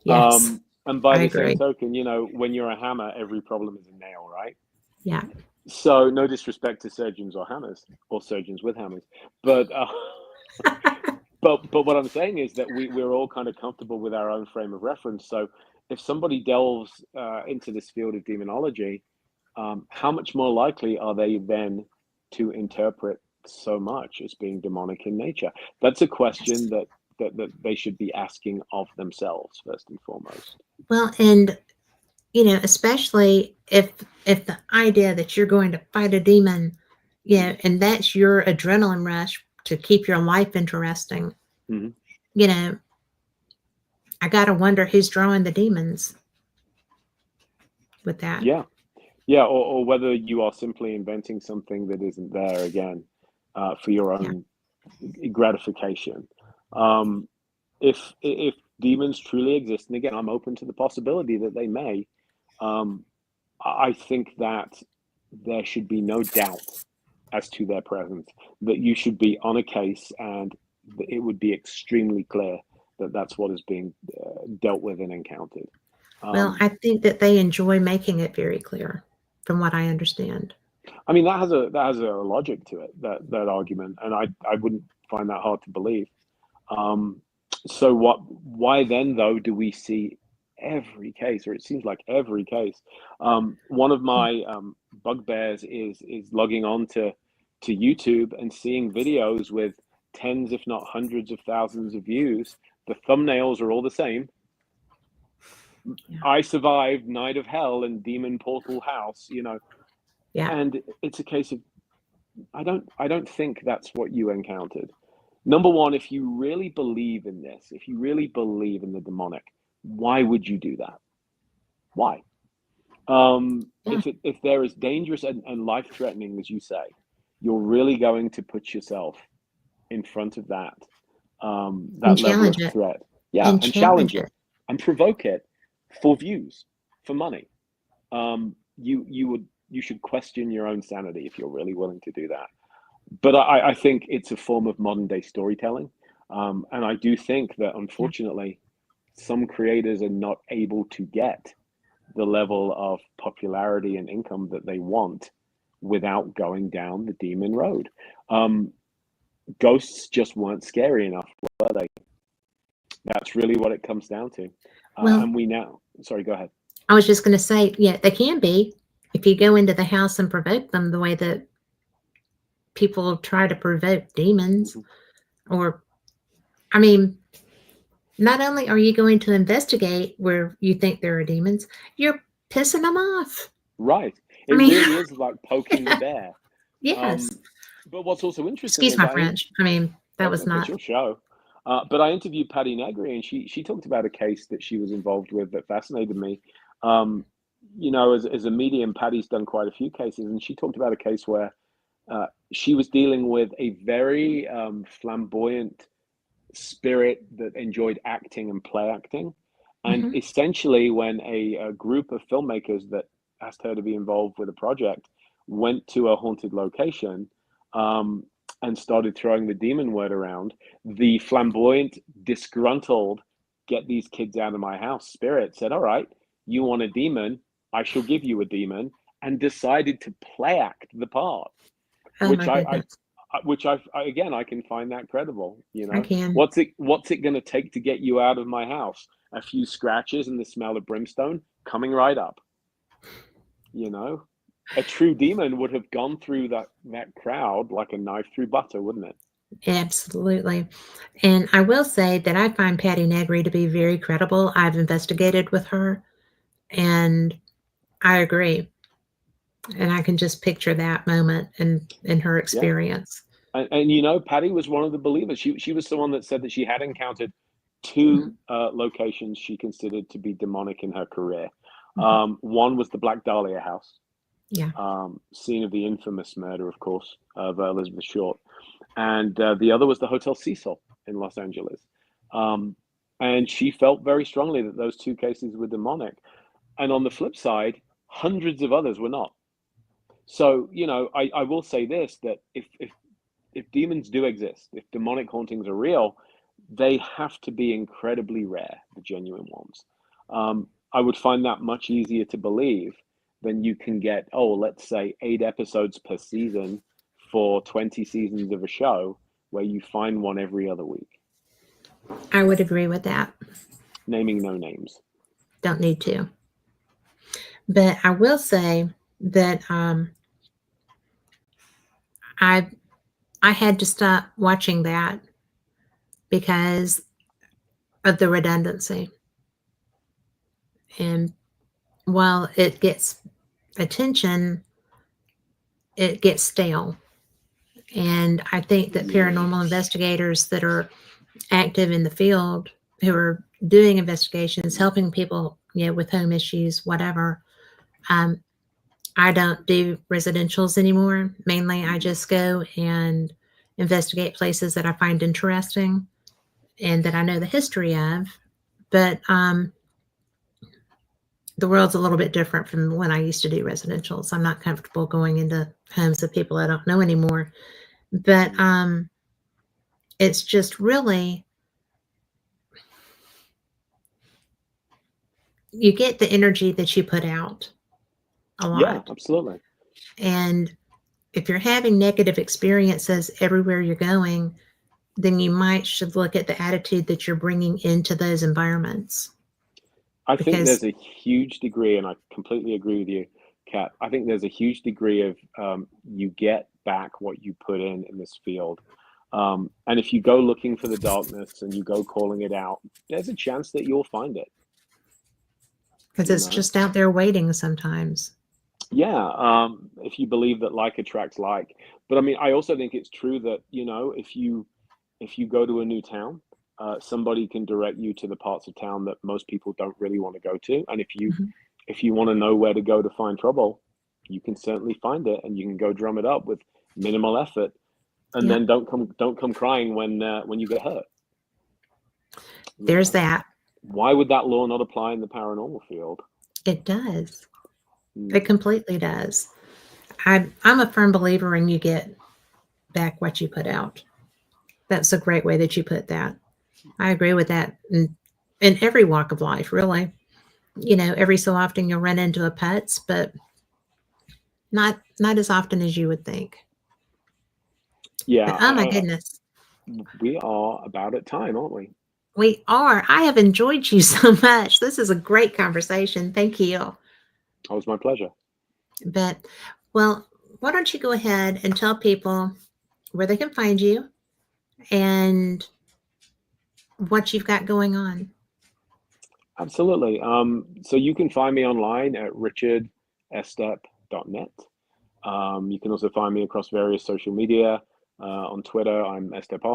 Yes, And by I the same agree. token, you know, when you're a hammer, every problem is a nail, right? Yeah. So no disrespect to surgeons or hammers or surgeons with hammers, but but what I'm saying is that we're all kind of comfortable with our own frame of reference. So if somebody delves into this field of demonology, how much more likely are they then to interpret so much as being demonic in nature? That's a question Yes. that they should be asking of themselves first and foremost. Well, and especially if the idea that you're going to fight a demon, Mm-hmm. and that's your adrenaline rush to keep your life interesting, Mm-hmm. you know, I gotta wonder who's drawing the demons with that. Yeah, yeah, or whether you are simply inventing something that isn't there again for your Yeah. own gratification. Um, if demons truly exist, and again, I'm open to the possibility that they may. Um, I think that there should be no doubt as to their presence. That you should be on a case, and it would be extremely clear that that's what is being dealt with and encountered. Well, Um, I think that they enjoy making it very clear, from what I understand. I mean, that has a logic to it, that argument, and I wouldn't find that hard to believe. Um, so what? Why then, though, do we see every case, or it seems like every case? One of Yeah. my bugbears is logging on to YouTube and seeing videos with tens, if not hundreds of thousands of views. The thumbnails are all the same. Yeah. I survived Night of Hell and Demon Portal House, you know, Yeah. and it's a case of I don't think that's what you encountered. Number one, if you really believe in this, if you really believe in the demonic, why would you do that? Why? Yeah. If they're as dangerous and life threatening as you say, you're really going to put yourself in front of And that level of challenge it. threat. Yeah, And and challenge challenge it. it and provoke it for views, for money. You should question your own sanity if you're really willing to do that. But I think it's a form of modern day storytelling. And I do think that Yeah. unfortunately, some creators are not able to get the level of popularity and income that they want without going down the demon road. Um, Ghosts just weren't scary enough, were they? That's really what it comes down to. Well, And we now, sorry, go ahead. I was just going to say, yeah, they can be if you go into the house and provoke them the way that people try to provoke demons. Mm-hmm. Or, I mean, not only are you going to investigate where you think there are demons, you're pissing them off. Right. I It mean, really is like poking the bear. yes. Um, but what's also interesting Excuse is my French. I mean, that that's was okay, not. she'll show. But I interviewed Patty Negri, and she talked about a case that she was involved with that fascinated me. Um, you know, as a medium, Patty's done quite a few cases, and she talked about a case where she was dealing with a very flamboyant spirit that enjoyed acting and play acting. And Hmm. essentially, when a group of filmmakers that asked her to be involved with a project went to a haunted location um, and started throwing the demon word around, the flamboyant, disgruntled, get these kids out of my house spirit said, all right, you want a demon? I shall give you a demon, and decided to play act the part, Oh which my goodness. again, I can find that credible. You I know, can. what's it going to take to get you out of my house? A few scratches and the smell of brimstone coming right up. You know, a true demon would have gone through that crowd like a knife through butter, wouldn't it? Absolutely. And I will say that I find Patty Negri to be very credible. I've investigated with her and I agree. And I can just picture that moment in her Yeah, experience. and you know, Patty was one of the believers. She was the one that said that she had encountered Mhm, two locations she considered to be demonic in her career. mhm. One was the Black Dahlia house, Yeah. scene of the infamous murder, of course, of Elizabeth Short, and the other was the Hotel Cecil in Los Angeles. Um, and she felt very strongly that those two cases were demonic. And on the flip side, hundreds of others were not. So, I will say this, that if demons do exist, if demonic hauntings are real, they have to be incredibly rare, the genuine ones. I would find that much easier to believe than you can get, oh, let's say 8 episodes per season for 20 seasons of a show where you find one every other week, I would agree with that. naming no names. Don't need to. But I will say that I I had to stop watching that because of the redundancy. And while it gets attention, it gets stale. And I think that paranormal Yes. investigators that are active in the field, who are doing investigations, helping people, with home issues, whatever, um, I don't do residentials anymore. Mainly, I just go and investigate places that I find interesting and that I know the history of. But the world's a little bit different from when I used to do residentials. I'm not comfortable going into homes of people I don't know anymore. But it's just really, you get the energy that you put out a Yeah, lot. absolutely. And if you're having negative experiences everywhere you're going, then you might should look at the attitude that you're bringing into those environments. I think Because there's a huge degree, and I completely agree with you, Kat. I think there's a huge degree of you get back what you put in this field. And if you go looking for the darkness and you go calling it out, there's a chance that you'll find it, you it's know? just out there waiting sometimes. Yeah, if you believe that like attracts like. But I mean, I also think it's true that, if you go to a new town, somebody can direct you to the parts of town that most people don't really want to go to. And Mhm. if you want to know where to go to find trouble, you can certainly find it, and you can go drum it up with minimal effort, and Yeah, then don't come crying when you get hurt. You there's know, that. why would that law not apply in the paranormal field? It does. It Mm, completely does. I'm a firm believer in you get back what you put out. That's a great way that you put that. I agree with that in every walk of life, really. Every so often you'll run into a putz, but not as often as you would think. yeah, But oh my goodness, we are about at time, aren't we? we are. I have enjoyed you so much. This is a great conversation. Thank you. That was my pleasure. But well, why don't you go ahead and tell people where they can find you and what you've got going on? Absolutely. So you can find me online at richardestep.net. You can also find me across various social media. On Twitter, I'm Estep.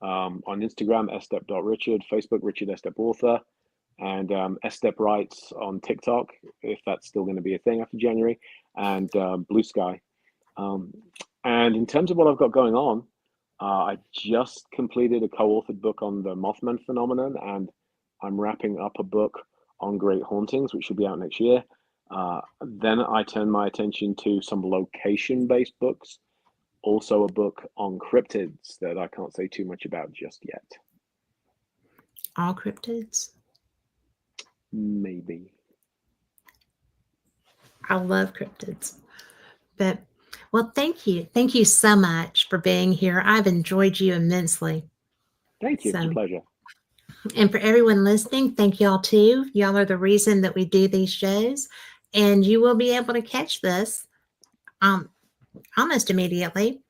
On Instagram, estep.richard. Facebook, Richard Estep Author. And Estep Writes on TikTok, if that's still going to be a thing after January. And Blue Sky. Um, and in terms of what I've got going on, I just completed a co-authored book on the Mothman phenomenon, and I'm wrapping up a book on great hauntings, which should be out next year. Then I turn my attention to some location-based books, also a book on cryptids that I can't say too much about just yet. All cryptids. Maybe. I love cryptids. But well, thank you. Thank you so much for being here. I've enjoyed you immensely. Thank you. It was a So, pleasure. and for everyone listening, thank y'all too. Y'all are the reason that we do these shows. And you will be able to catch this um, almost immediately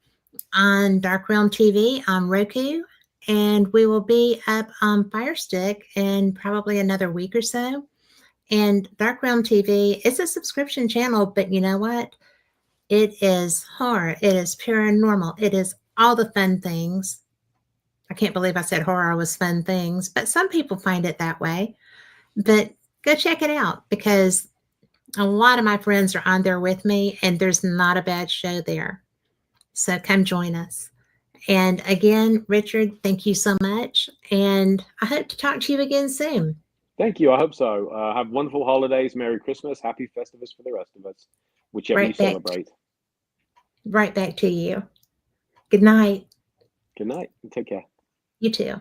on Dark Realm TV on Roku. And we will be up on Fire Stick in probably another week or so. And Dark Realm TV is a subscription channel, but you know what? It is horror. It is paranormal. It is all the fun things. I can't believe I said horror was fun things, but some people find it that way. But go check it out because a lot of my friends are on there with me, and there's not a bad show there. So come join us. And again, Richard, thank you so much. And I hope to talk to you again soon. Thank you. I hope so. Have wonderful holidays. Merry Christmas. Happy Festivus for the rest of us, whichever you Right back. celebrate. right back to you. Good night. Good night and take care. You too.